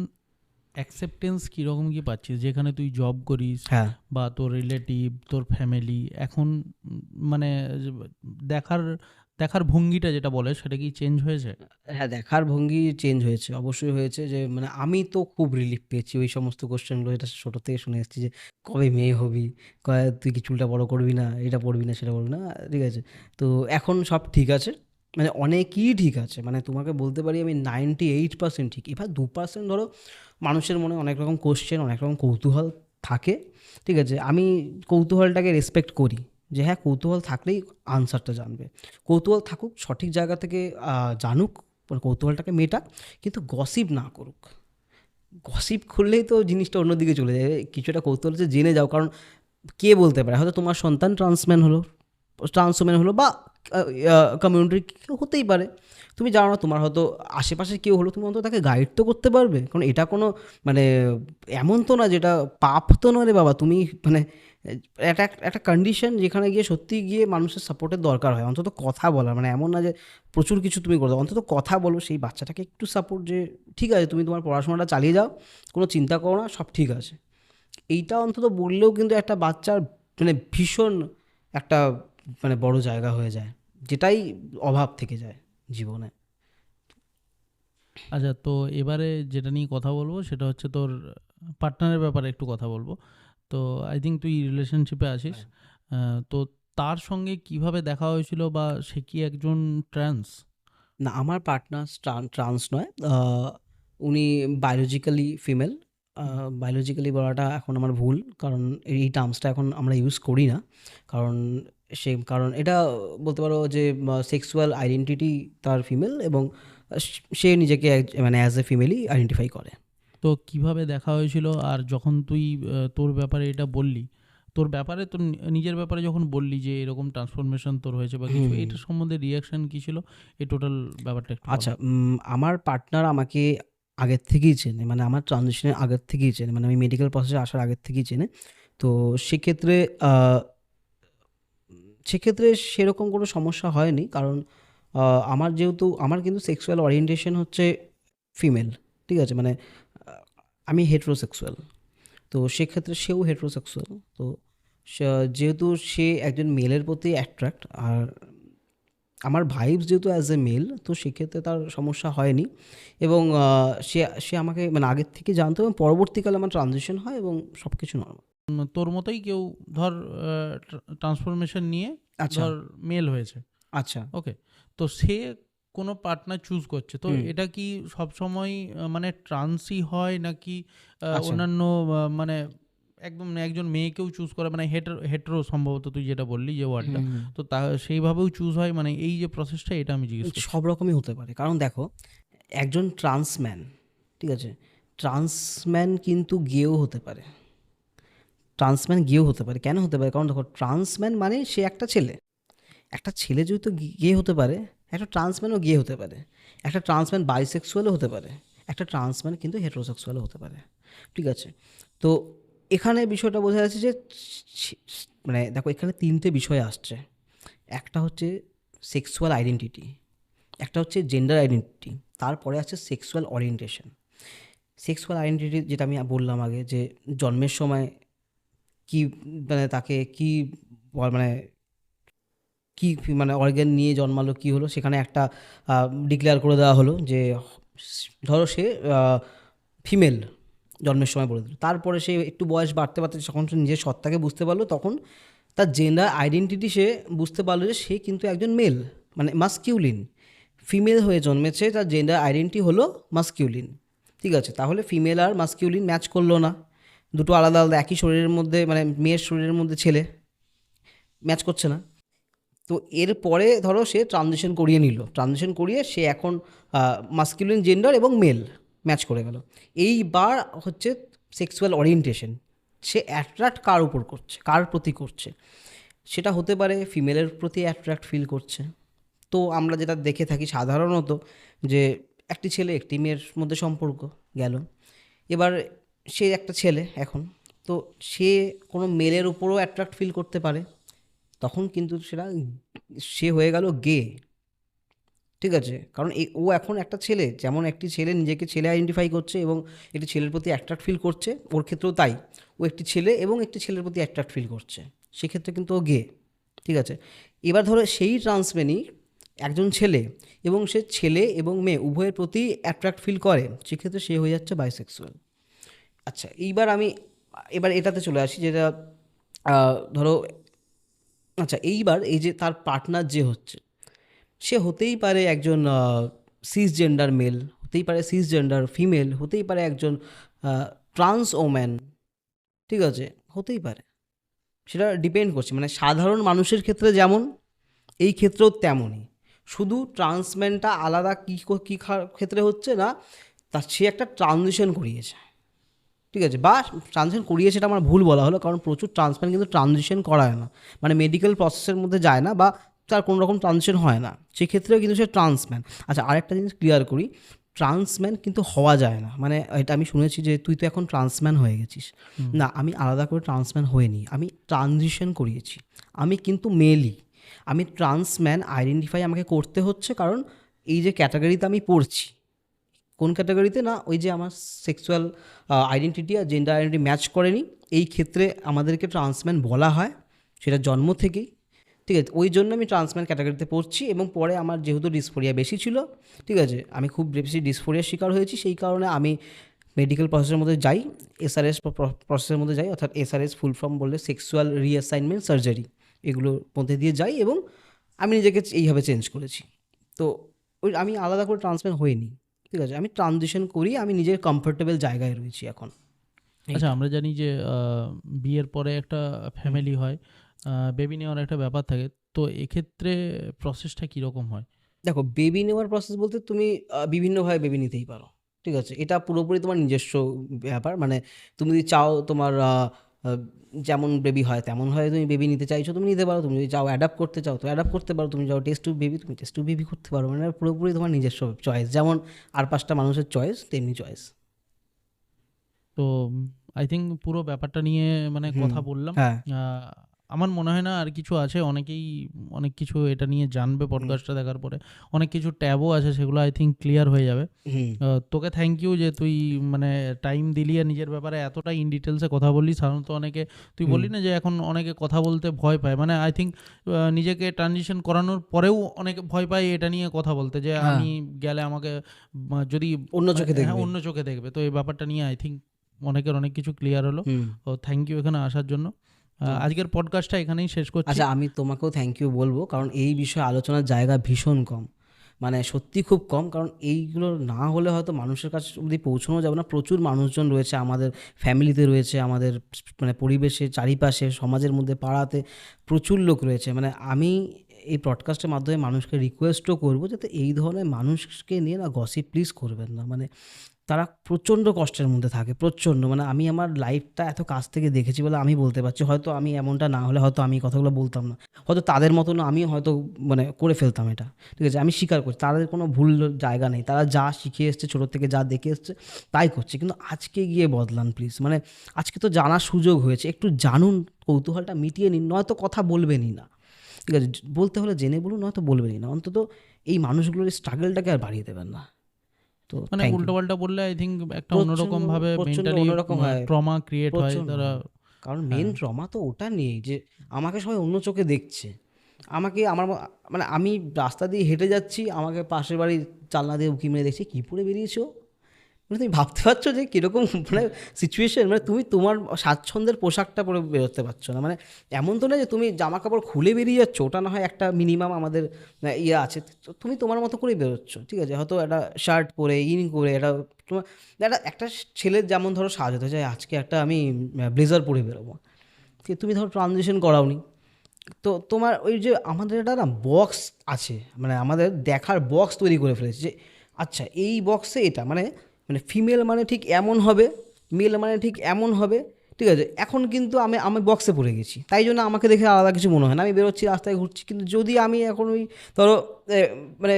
অ্যাকসেপ্টেন্স কীরকম কি পাচ্ছিস, যেখানে তুই জব করিস হ্যাঁ বা তোর রিলেটিভ, তোর ফ্যামিলি এখন মানে দেখার দেখার ভঙ্গিটা যেটা বলে সেটা কি চেঞ্জ হয়েছে? হ্যাঁ দেখার ভঙ্গি চেঞ্জ হয়েছে, অবশ্যই হয়েছে। যে মানে আমি তো খুব রিলিফ পেয়েছি ওই সমস্ত কোশ্চেনগুলো, এটা ছোটো থেকে শুনে এসেছি যে কবে মেয়ে হবি, তুই কি চুলটা বড় করবি না, এটা পড়বি না সেটা পড়বি না, ঠিক আছে। তো এখন সব ঠিক আছে, মানে অনেকই ঠিক আছে, মানে তোমাকে বলতে পারি আমি 98% ঠিক। এবার 2% ধরো মানুষের মনে অনেক রকম কোশ্চেন, অনেক রকম কৌতূহল থাকে, ঠিক আছে। আমি কৌতূহলটাকে রেসপেক্ট করি, যে হ্যাঁ কৌতূহল থাকলেই আনসারটা জানবে, কৌতূহল থাকুক, সঠিক জায়গা থেকে জানুক, মানে কৌতূহলটাকে মেটাক, কিন্তু গসিপ না করুক। গসিপ করলেই তো জিনিসটা অন্যদিকে চলে যায়। কিছুটা কৌতূহল হচ্ছে জেনে যাও, কারণ কে বলতে পারে, হয়তো তোমার সন্তান ট্রান্সম্যান হলো বা কমিউনিটির কেউ হতেই পারে, তুমি জানো না, তোমার হয়তো আশেপাশে কেউ হলো, তুমি অন্তত তাকে গাইড তো করতে পারবে। কারণ এটা কোনো মানে এমন তো না যেটা পাপ তো নয় রে বাবা, তুমি মানে একটা একটা কন্ডিশন যেখানে গিয়ে সত্যি গিয়ে মানুষের সাপোর্টের দরকার হয়, অন্তত কথা বলার, মানে এমন না যে প্রচুর কিছু তুমি করে দাও, অন্তত কথা বলো সেই বাচ্চাটাকে একটু সাপোর্ট, যে ঠিক আছে তুমি তোমার পড়াশোনাটা চালিয়ে যাও, কোনো চিন্তা করো না, সব ঠিক আছে। এইটা অন্তত বললেও কিন্তু একটা বাচ্চার মানে ভীষণ একটা মানে বড় জায়গা হয়ে যায়, যেটাই অভাব থেকে যায় জীবনে। আচ্ছা, তো এবারে যেটা নিয়ে কথা বলবো সেটা হচ্ছে তোর পার্টনারের ব্যাপারে একটু কথা বলবো। তো আই থিঙ্ক তুই রিলেশনশিপে আছিস। তো তার সঙ্গে কিভাবে দেখা হয়েছিল, বা সে কি একজন ট্রান্স? না, আমার পার্টনার ট্রান্স নয়, উনি বায়োলজিক্যালি ফিমেল। বায়োলজিক্যালি বলাটা এখন আমার ভুল, কারণ এই টার্মসটা এখন আমরা ইউজ করি না। কারণ কারণ এটা বলতে পারো যে সেক্সুয়াল আইডেন্টিটি তার ফিমেল, এবং সে নিজেকে মানে অ্যাজ এ ফিমেলই আইডেন্টিফাই করে। তো কিভাবে দেখা হয়েছিল, আর যখন তুই তোর ব্যাপারে এটা বললি, তোর ব্যাপারে তোর নিজের ব্যাপারে যখন বললি যে এরকম ট্রান্সফরমেশন তোর হয়েছে বা কিছু, হুম। এটা সম্বন্ধে রিয়াকশন কি ছিল, এই টোটাল ব্যাপারটা একটু বল। আচ্ছা, আমার পার্টনার আমাকে আগের থেকেই চেনে, মানে আমার ট্রানজিশনের আগের থেকেই চেনে, মানে আমি মেডিকেল প্রসেসে আসার আগের থেকেই চেনে। তো সেক্ষেত্রে আহ, সেক্ষেত্রে সেরকম কোনো সমস্যা হয়নি, কারণ আমার যেহেতু আমার কিন্তু সেক্সুয়াল ওরিয়েন্টেশন হচ্ছে ফিমেল, ঠিক আছে, মানে আমি হেটেরোসেক্সুয়াল। তো সেক্ষেত্রে সেও হেটেরোসেক্সুয়াল। তো যেহেতু সে একজন মেলের প্রতি অ্যাট্রাক্ট, আর আমার ভাইবস যেহেতু অ্যাজ এ মেল, তো সেক্ষেত্রে তার সমস্যা হয়নি। এবং সে সে আমাকে মানে আগের থেকে জানতো, এবং পরবর্তীকালে আমার ট্রানজিশন হয় এবং সব কিছু নর্মাল। তোর মতোই কেউ ধর ট্রান্সফরমেশন নিয়ে আচ্ছা ধর মেল হয়েছে, আচ্ছা। ওকে, তো সে কোনো পার্টনার চুজ করছে, তো হুম। এটা কি সবসময় মানে ট্রান্সই হয় নাকি আচ্ছা। অন্যান্য মানে একদম একজন মেয়েকেও চুজ করে, মানে হেটেরো সম্ভবত তুই যেটা বললি যে ওয়ার্ডটা, হুম হুম। তো তা সেইভাবেও চুজ হয়, মানে এই যে প্রসেসটা, এটা আমি জিজ্ঞেস করছি। সব রকমই হতে পারে, কারণ দেখো একজন ট্রান্সম্যান, ঠিক আছে, ট্রান্সম্যান কিন্তু গেও হতে পারে। ট্রান্সম্যান গেও হতে পারে, কেন হতে পারে? কারণ দেখো ট্রান্সম্যান মানে সে একটা ছেলে, একটা ছেলে যেহেতু গে হতে পারে, একটা ট্রান্সম্যানও গে হতে পারে। একটা ট্রান্সম্যান বাইসেক্সুয়ালও হতে পারে, একটা ট্রান্সম্যান কিন্তু হেটেরোসেক্সুয়ালও হতে পারে, ঠিক আছে। তো এখানে বিষয়টা বোঝা যাচ্ছে যে মানে দেখো এখানে তিনটে বিষয় আসছে। একটা হচ্ছে সেক্সুয়াল আইডেন্টিটি, একটা হচ্ছে জেন্ডার আইডেন্টিটি, তারপরে আছে সেক্সুয়াল ওরিয়েন্টেশন। সেক্সুয়াল আইডেন্টিটি যেটা আমি বললাম আগে, যে জন্মের সময় কি মানে তাকে কি মানে কি মানে অর্গ্যান নিয়ে জন্মালো, কি হলো, সেখানে একটা ডিক্লেয়ার করে দেওয়া হলো যে ধরো সে ফিমেল, জন্মের সময় বলে দিল। তারপরে সে একটু বয়স বাড়তে বাড়তে যখন সে নিজের সত্তাকে বুঝতে পারলো, তখন তার জেন্ডার আইডেন্টিটি সে বুঝতে পারলো যে সে কিন্তু একজন মেল, মানে মাস্কিউলিন। ফিমেল হয়ে জন্মেছে, তার জেন্ডার আইডেন্টিটি হলো মাস্কিউলিন, ঠিক আছে। তাহলে ফিমেল আর মাস্কিউলিন ম্যাচ করলো না, দুটো আলাদা আলাদা একই শরীরের মধ্যে, মানে মেয়ের শরীরের মধ্যে ছেলে, ম্যাচ করছে না। তো এরপরে ধরো সে ট্রানজিশন করিয়ে নিল, ট্রানজিশন করিয়ে সে এখন মাস্কুলিন জেন্ডার এবং মেল ম্যাচ করে গেল। এইবার হচ্ছে সেক্সুয়াল ওরিয়েন্টেশন, সে অ্যাট্রাক্ট কার উপর করছে, কার প্রতি করছে। সেটা হতে পারে ফিমেলের প্রতি অ্যাট্রাক্ট ফিল করছে। তো আমরা যেটা দেখে থাকি সাধারণত, যে একটি ছেলে একটি মেয়ের মধ্যে সম্পর্ক গেল, এবার সে একটা ছেলে এখন, তো সে কোনো মেলের উপরও অ্যাট্রাক্ট ফিল করতে পারে, তখন কিন্তু সেটা সে হয়ে গেল গে, ঠিক আছে, কারণ ও এখন একটা ছেলে, যেমন একটি ছেলে নিজেকে ছেলে আইডেন্টিফাই করছে এবং একটি ছেলের প্রতি অ্যাট্রাক্ট ফিল করছে, ওর ক্ষেত্রেও তাই, ও একটি ছেলে এবং একটি ছেলের প্রতি অ্যাট্রাক্ট ফিল করছে, সেক্ষেত্রে কিন্তু ও গে। ঠিক আছে, এবার ধরো সেই ট্রান্সম্যানই একজন ছেলে এবং সে ছেলে এবং মেয়ে উভয়ের প্রতি অ্যাট্রাক্ট ফিল করে, সেক্ষেত্রে সে হয়ে যাচ্ছে বাইসেক্সুয়াল। আচ্ছা, এবার এটাতে চলে আসি, যেটা ধরো, আচ্ছা এইবার এই যে তার পার্টনার যে হচ্ছে, সে হতেই পারে একজন সিস জেন্ডার মেল, হতেই পারে সিস জেন্ডার ফিমেল, হতেই পারে একজন ট্রান্স ওম্যান। ঠিক আছে, হতেই পারে, সেটা ডিপেন্ড করছে, মানে সাধারণ মানুষের ক্ষেত্রে যেমন, এই ক্ষেত্রেও তেমনই। শুধু ট্রান্সম্যানটা আলাদা কী ক্ষেত্রে হচ্ছে না, তা সে একটা ট্রানজিশন করিয়েছে। ঠিক আছে, বা ট্রানজিশন করিয়েছে, এটা আমার ভুল বলা হলো, কারণ প্রচুর ট্রান্সম্যান কিন্তু ট্রানজিশন করায় না, মানে মেডিকেল প্রসেসের মধ্যে যায় না বা তার কোনো রকম ট্রানজিশন হয় না, সেক্ষেত্রেও কিন্তু সে ট্রান্সম্যান। আচ্ছা, আরেকটা জিনিস ক্লিয়ার করি, ট্রান্সম্যান কিন্তু হওয়া যায় না, মানে এটা আমি শুনেছি যে তুই তো এখন ট্রান্সম্যান হয়ে গেছিস। না, আমি আলাদা করে ট্রান্সম্যান হইনি, আমি ট্রানজিশন করিয়েছি, আমি কিন্তু মেলই। আমি ট্রান্সম্যান আইডেন্টিফাই আমাকে করতে হচ্ছে, কারণ এই যে ক্যাটাগরিতে আমি পড়ছি, কোন ক্যাটাগরিতে না, ওই যে আমার সেক্সুয়াল আইডেন্টিটি আর জেন্ডার আইডেন্টিটি ম্যাচ করেনি, এই ক্ষেত্রে আমাদেরকে ট্রান্সম্যান বলা হয়, সেটা জন্ম থেকেই। ঠিক আছে, ওই জন্য আমি ট্রান্সম্যান ক্যাটাগরিতে পড়ছি, এবং পরে আমার যেহেতু ডিসফোরিয়া বেশি ছিল, ঠিক আছে, আমি খুব বেশি ডিসফোরিয়ার শিকার হয়েছি, সেই কারণে আমি মেডিকেল প্রসেসের মধ্যে যাই, এসআরএস প্রসেসের মধ্যে যাই, অর্থাৎ এসআরএস ফুল ফর্ম বললে সেক্সুয়াল রিঅ্যাসাইনমেন্ট সার্জারি, এগুলোর মধ্যে দিয়ে যাই, এবং আমি নিজেকে এইভাবে চেঞ্জ করেছি। তো ওই আমি আলাদা করে ট্রান্সম্যান হইনি। ঠিক আছে, আমি ট্রানজিশন করি, আমি নিজের কমফোর্টেবল জায়গায় রয়েছি এখন। আচ্ছা, আমরা জানি যে বিয়ের পরে একটা ফ্যামিলি হয়, বেবি নেওয়ার একটা ব্যাপার থাকে, তো এক্ষেত্রে প্রসেসটা কীরকম হয়? দেখো, বেবি নেওয়ার প্রসেস বলতে তুমি বিভিন্নভাবে বেবি নিতেই পারো। ঠিক আছে, এটা পুরোপুরি তোমার নিজস্ব ব্যাপার, মানে তুমি যদি চাও তোমার আহ, যেমন বেবি হয় তেমন হয়, তুমি বেবি নিতে চাইছো তুমি নিতে পারো, তুমি যদি চাও অ্যাডাপ্ট করতে চাও তো অ্যাডাপ্ট করতে পারো, তুমি চাও টেস্ট টিউব বেবি তুমি টেস্ট টিউব বেবি করতে পারো, মানে পুরোপুরি তোমার নিজস্ব চয়েস, যেমন আর 5টা মানুষের চয়েস তেমনি চয়েস। তো আই থিঙ্ক পুরো ব্যাপারটা নিয়ে মানে হুম। কথা বললাম। হ্যাঁ। আমার মনে হয় না আর কিছু আছে, অনেকেই অনেক কিছু এটা নিয়ে জানবে পডকাস্টটা দেখার পরে, অনেক কিছু ট্যাবও আছে, সেগুলো আই থিঙ্ক ক্লিয়ার হয়ে যাবে। হুম। তোকে থ্যাংক ইউ যে তুই মানে টাইম দিলি আর নিজের ব্যাপারে এতটা ইন ডিটেলসে কথা বললি। সাধারণত অনেকে, তুই বললি না যে এখন অনেকে কথা বলতে ভয় পায়, মানে আই থিঙ্ক নিজেকে ট্রানজিশন করানোর পরেও অনেকে ভয় পায় এটা নিয়ে কথা বলতে, যে হ্যাঁ। আমি গেলে আমাকে যদি অন্য চোখে হ্যাঁ দেখবে। অন্য চোখে দেখবে। তো এই ব্যাপারটা নিয়ে আই থিঙ্ক অনেকের অনেক কিছু ক্লিয়ার হলো। হুম। ও থ্যাংক ইউ এখানে আসার জন্য। আজকের পডকাস্টটা এখানেই শেষ করছি। আচ্ছা, আমি তোমাকেও থ্যাংক ইউ বলবো, কারণ এই বিষয়ে আলোচনার জায়গা ভীষণ কম, মানে সত্যি খুব কম, কারণ এইগুলো না হলে হয়তো মানুষের কাছে অবধি পৌঁছানো যাবে না। প্রচুর মানুষজন রয়েছে আমাদের ফ্যামিলিতে, রয়েছে আমাদের মানে পরিবেশে, চারিপাশে, সমাজের মধ্যে, পাড়াতে প্রচুর লোক রয়েছে। মানে আমি এই পডকাস্টের মাধ্যমে মানুষকে রিকোয়েস্টও করবো যাতে এই ধরনের মানুষকে নিয়ে না গসিপ প্লিজ করবেন না, মানে তারা প্রচণ্ড কষ্টের মধ্যে থাকে, প্রচণ্ড, মানে আমি আমার লাইফটা এত কাছ থেকে দেখেছি বলে আমি বলতে পারছি, হয়তো আমি এমনটা না হলে হয়তো আমি কথাগুলো বলতাম না, হয়তো তাদের মতো না আমি হয়তো মানে করে ফেলতাম এটা। ঠিক আছে, আমি স্বীকার করছি তাদের কোনো ভুল জায়গা নেই, তারা যা শিখে এসছে ছোটো থেকে, যা দেখে এসছে তাই করছে, কিন্তু আজকে গিয়ে বদলান প্লিজ, মানে আজকে তো জানার সুযোগ হয়েছে, একটু জানুন, কৌতূহলটা মিটিয়ে নিন, নয়তো কথা বলবেনই না। ঠিক আছে, বলতে হলে জেনে বলুন, নয়তো বলবেনই না, অন্তত এই মানুষগুলোর স্ট্রাগলটাকে আর বাড়িয়ে দেবেন না। তো মানে থ্যাংক ইউ। উল্টো পাল্টা বললে আই থিঙ্ক একটা প্রচণ্ড অন্যরকম ভাবে প্রচণ্ড মেন্টালি অন্যরকম হয়, ট্রমা ক্রিয়েট হয় প্রচণ্ড। তারা। কারণ মেন হ্যাঁ, ট্রমা তো ওটা নেই যে আমাকে সবাই অন্য চোখে দেখছে, আমাকে মানে আমি রাস্তা দিয়ে হেঁটে যাচ্ছি, আমাকে পাশের বাড়ির জানলা দিয়ে উঁকি মেরে দেখছি, কী পরে বেরিয়েছো, মানে তুমি ভাবতে পারছো যে কীরকম মানে সিচুয়েশন, মানে তুমি তোমার স্বাচ্ছন্দ্যের পোশাকটা পরে বেরোতে পারছো না, মানে এমন তো না যে তুমি জামা কাপড় খুলে বেরিয়ে যাচ্ছ, ওটা না হয় একটা মিনিমাম আমাদের ইয়ে আছে, তো তুমি তোমার মতো করেই বেরোচ্ছ। ঠিক আছে, হয়তো একটা শার্ট পরে, ইন করে, তোমার একটা ছেলের যেমন ধরো সাজ হতে চাই, আজকে একটা আমি ব্লেজার পরে বেরোবো, তুমি ধরো ট্রানজিশন করাওনি, তো তোমার ওই যে আমাদের একটা না বক্স আছে, মানে আমাদের দেখার বক্স তৈরি করে ফেলেছে যে আচ্ছা এই বক্সে এটা মানে মানে ফিমেল মানে ঠিক এমন হবে, মেল মানে ঠিক এমন হবে। ঠিক আছে, এখন কিন্তু আমি আমি বক্সে পড়ে গেছি, তাই জন্য আমাকে দেখে আলাদা কিছু মনে হয় না, আমি বেরোচ্ছি রাস্তায় ঘুরছি, কিন্তু যদি আমি এখন ওই ধরো মানে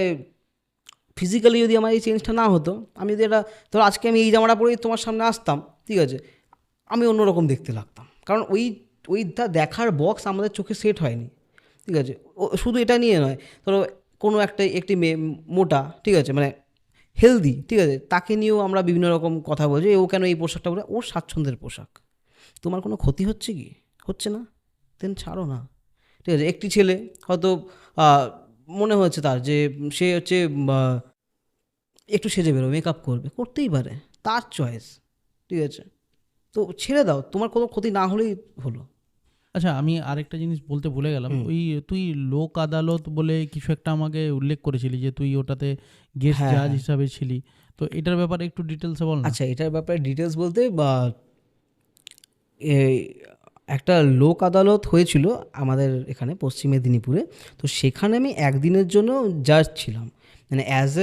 ফিজিক্যালি যদি আমার এই চেঞ্জটা না হতো, আমি যদি এটা ধরো আজকে আমি এই জামাটা পরেই তোমার সামনে আসতাম, ঠিক আছে, আমি অন্যরকম দেখতে লাগতাম, কারণ ওইটা দেখার বক্স আমাদের চোখে সেট হয়নি। ঠিক আছে, ও শুধু এটা নিয়ে নয়, ধরো কোনো একটি মেয়ে মোটা, ঠিক আছে, মানে হেলদি, ঠিক আছে, তাকে নিয়েও আমরা বিভিন্ন রকম কথা বলছি, ও কেন এই পোশাকটা পরে, ওর স্বাচ্ছন্দ্যের পোশাক, তোমার কোনো ক্ষতি হচ্ছে কি? হচ্ছে না, দেন ছাড়ো না। ঠিক আছে, একটি ছেলে হয়তো আহ, মনে হচ্ছে তার যে সে হচ্ছে একটু সেজে বেরো, মেকআপ করবে, করতেই পারে, তার চয়েস, ঠিক আছে, তো ছেড়ে দাও, তোমার কোনো ক্ষতি না হলেই হলো। আচ্ছা, আমি আরেকটা জিনিস বলতে ভুলে গেলাম। হুম। ওই তুই লোক আদালত বলে কিছু একটা আমাকে উল্লেখ করেছিলি যে তুই ওটাতে গেস্ট হ্যাঁ, জাজ হ্যাঁ। হিসাবে ছিলি। তো এটার ব্যাপারে একটু ডিটেলসে বল না। আচ্ছা, এটার ব্যাপারে ডিটেলস বলতে বা এই একটা লোক আদালত হয়েছিল আমাদের এখানে পশ্চিম মেদিনীপুরে। তো সেখানে আমি একদিনের জন্য জাজ ছিলাম, মানে অ্যাজ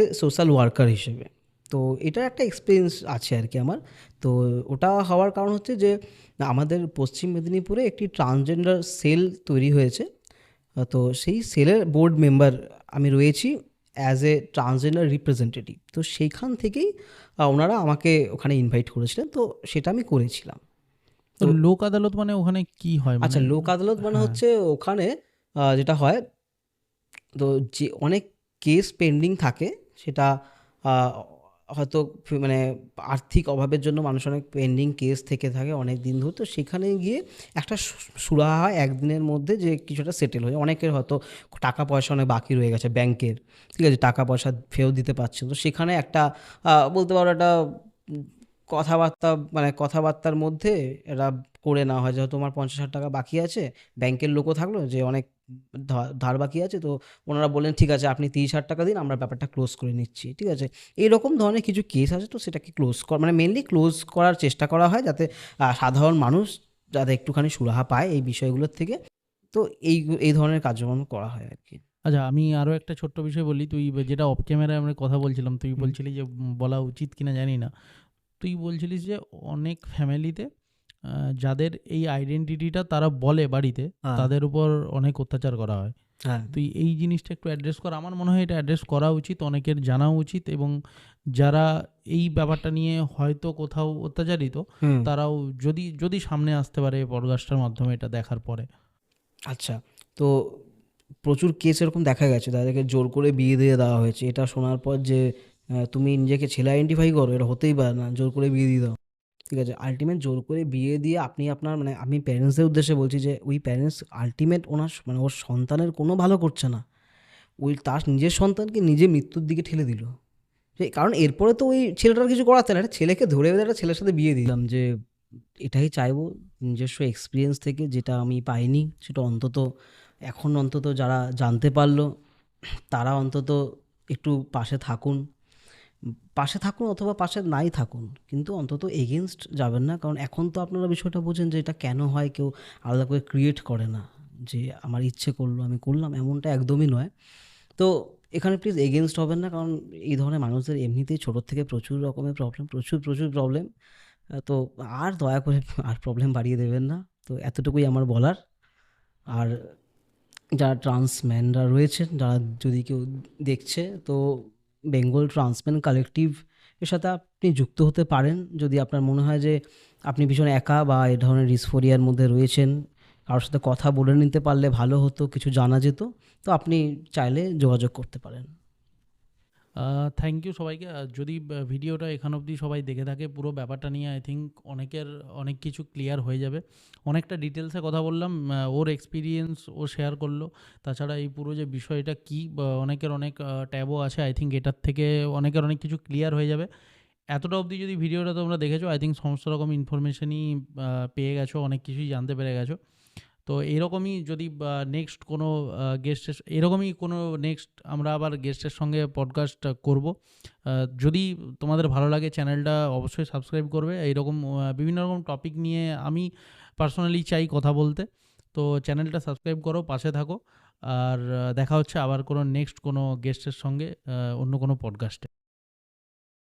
এ সোশ্যাল ওয়ার্কার হিসেবে। তো এটার একটা এক্সপিরিয়েন্স আছে আর কি আমার। তো ওটা হওয়ার কারণ হচ্ছে যে আমাদের পশ্চিম মেদিনীপুরে একটি ট্রান্সজেন্ডার সেল তৈরি হয়েছে। তো সেই সেলের বোর্ড মেম্বার আমি রয়েছি অ্যাজ এ ট্রান্সজেন্ডার রিপ্রেজেন্টেটিভ। তো সেইখান থেকেই ওনারা আমাকে ওখানে ইনভাইট করেছিলেন, তো সেটা আমি করেছিলাম। তো তো লোক আদালত মানে ওখানে কি হয় আচ্ছা, মানে? লোক আদালত মানে হ্যাঁ। হচ্ছে ওখানে যেটা হয়, তো যে অনেক কেস পেন্ডিং থাকে, সেটা আহ, হয়তো মানে আর্থিক অভাবের জন্য মানুষ অনেক পেন্ডিং কেস থেকে থাকে অনেক দিন ধরে, তো সেখানে গিয়ে একটা সুরাহা হয় একদিনের মধ্যে যে কিছুটা সেটেল হয়ে, অনেকের হয়তো টাকা পয়সা অনেক বাকি রয়ে গেছে ব্যাংকের, ঠিক আছে, টাকা পয়সা ফেরত দিতে পারছে না। তো সেখানে একটা বলতে পারো একটা উম, কথাবার্তা, মানে কথাবার্তার মধ্যে এরা করে নেওয়া হয় যে তোমার 50,000 টাকা বাকি আছে, ব্যাংকের লোকও থাকলো যে অনেক ধার বাকি আছে, তো ওনারা বললেন ঠিক আছে আপনি 30,000 টাকা দিন, আমরা ব্যাপারটা ক্লোজ করে নিচ্ছি, ঠিক আছে। এইরকম ধরনের কিছু কেস আছে, তো সেটাকে ক্লোজ মানে মেনলি ক্লোজ করার চেষ্টা করা হয় যাতে সাধারণ মানুষ যাতে একটুখানি সুরাহা পায় এই বিষয়গুলোর থেকে। তো এই এই ধরনের কার্যক্রম করা হয় আর কি। আচ্ছা, আমি আরও একটা ছোট্ট বিষয় বলি। তুই যেটা অফ ক্যামেরায় আমরা কথা বলছিলাম, তুই হুম। বলছিলি যে বলা উচিত কিনা জানি না। তুই বলছিলিস যে অনেক ফ্যামিলিতে যাদের এই আইডেন্টিটিটা তারা বলে বাড়িতে, হ্যাঁ, তাদের উপর অনেক অত্যাচার করা হয়। হ্যাঁ। তুই এই জিনিসটা একটু অ্যাড্রেস কর। আমার মনে হয় এটা অ্যাড্রেস করা উচিত, অনেকের জানা উচিত, এবং যারা এই ব্যাপারটা নিয়ে হয়তো কোথাও অত্যাচারিত, হুম। তারাও যদি যদি সামনে আসতে পারে পডকাস্টের মাধ্যমে এটা দেখার পরে। আচ্ছা, তো প্রচুর কেস এরকম দেখা গেছে তাদেরকে জোর করে বিয়ে দিয়ে দেওয়া হয়েছে, এটা শোনার পর যে তুমি নিজেকে ছেলে আইডেন্টিফাই করো, এটা হতেই পারে না, জোর করে বিয়ে দিয়ে দাও, ঠিক আছে। আলটিমেট জোর করে বিয়ে দিয়ে আপনি আপনার, মানে আমি প্যারেন্টসদের উদ্দেশ্যে বলছি যে ওই প্যারেন্টস আলটিমেট ওনার মানে ওর সন্তানের কোনো ভালো করছে না, ওই তার নিজের সন্তানকে নিজে মৃত্যুর দিকে ঠেলে দিল। কারণ এরপরে তো ওই ছেলেটার কিছু করাতে না, একটা ছেলেকে ধরে বেঁধে একটা ছেলের সাথে বিয়ে দিলাম, যে এটাই চাইবো নিজস্ব এক্সপিরিয়েন্স থেকে যেটা আমি পাইনি সেটা অন্তত এখন অন্তত যারা জানতে পারলো তারা অন্তত একটু পাশে থাকুন, পাশে থাকুন অথবা পাশে নাই থাকুন, কিন্তু অন্তত এগেনস্ট যাবেন না। কারণ এখন তো আপনারা বিষয়টা বোঝেন যে এটা কেন হয়, কেউ আলাদা করে ক্রিয়েট করে না যে আমার ইচ্ছে করলো আমি করলাম, এমনটা একদমই নয়। তো এখানে প্লিজ এগেনস্ট হবেন না, কারণ এই ধরনের মানুষদের এমনিতেই ছোটোর থেকে প্রচুর রকমের প্রবলেম, প্রচুর প্রচুর প্রবলেম। তো আর দয়া করে আর প্রবলেম বাড়িয়ে দেবেন না। তো এতটুকুই আমার বলার। আর যারা ট্রান্সম্যানরা রয়েছেন, যারা যদি কেউ দেখছে, তো বেঙ্গল ট্রান্সম্যান কালেকটিভ এর সাথে আপনি যুক্ত হতে পারেন যদি আপনার মনে হয় যে আপনি ভীষণ একা বা এই ধরনের ডিসফোরিয়ার মধ্যে রয়েছেন, কারোর সাথে কথা বলে নিতে পারলে ভালো হতো, কিছু জানা যেত, তো আপনি চাইলে যোগাযোগ করতে পারেন। থ্যাংক ইউ সবাইকে। যদি ভিডিওটা এখান অবধি সবাই দেখে থাকে, পুরো ব্যাপারটা নিয়ে আই থিঙ্ক অনেকের অনেক কিছু ক্লিয়ার হয়ে যাবে। অনেকটা ডিটেলসে কথা বললাম, ওর এক্সপিরিয়েন্স ও শেয়ার করলো। তাছাড়া এই পুরো যে বিষয়টা কী, অনেকের অনেক ট্যাবও আছে, আই থিঙ্ক এটার থেকে অনেকের অনেক কিছু ক্লিয়ার হয়ে যাবে। এতটা অবধি যদি ভিডিওটা তোমরা দেখেছো, আই থিঙ্ক সমস্ত রকম ইনফরমেশনই পেয়ে গেছো, অনেক কিছুই জানতে পেরে গেছো। তো এরকমই যদি নেক্সট কোনো গেস্টের, এরকমই কোনো নেক্সট আমরা আবার গেস্টের সঙ্গে পডকাস্ট করব। যদি তোমাদের ভালো লাগে চ্যানেলটা অবশ্যই সাবস্ক্রাইব করবে। এইরকম বিভিন্ন রকম টপিক নিয়ে আমি পার্সোনালি চাই কথা বলতে। তো চ্যানেলটা সাবস্ক্রাইব করো, পাশে থাকো। আর দেখা হচ্ছে আবার কোনো নেক্সট কোনো গেস্টের সঙ্গে অন্য কোনো পডকাস্টে।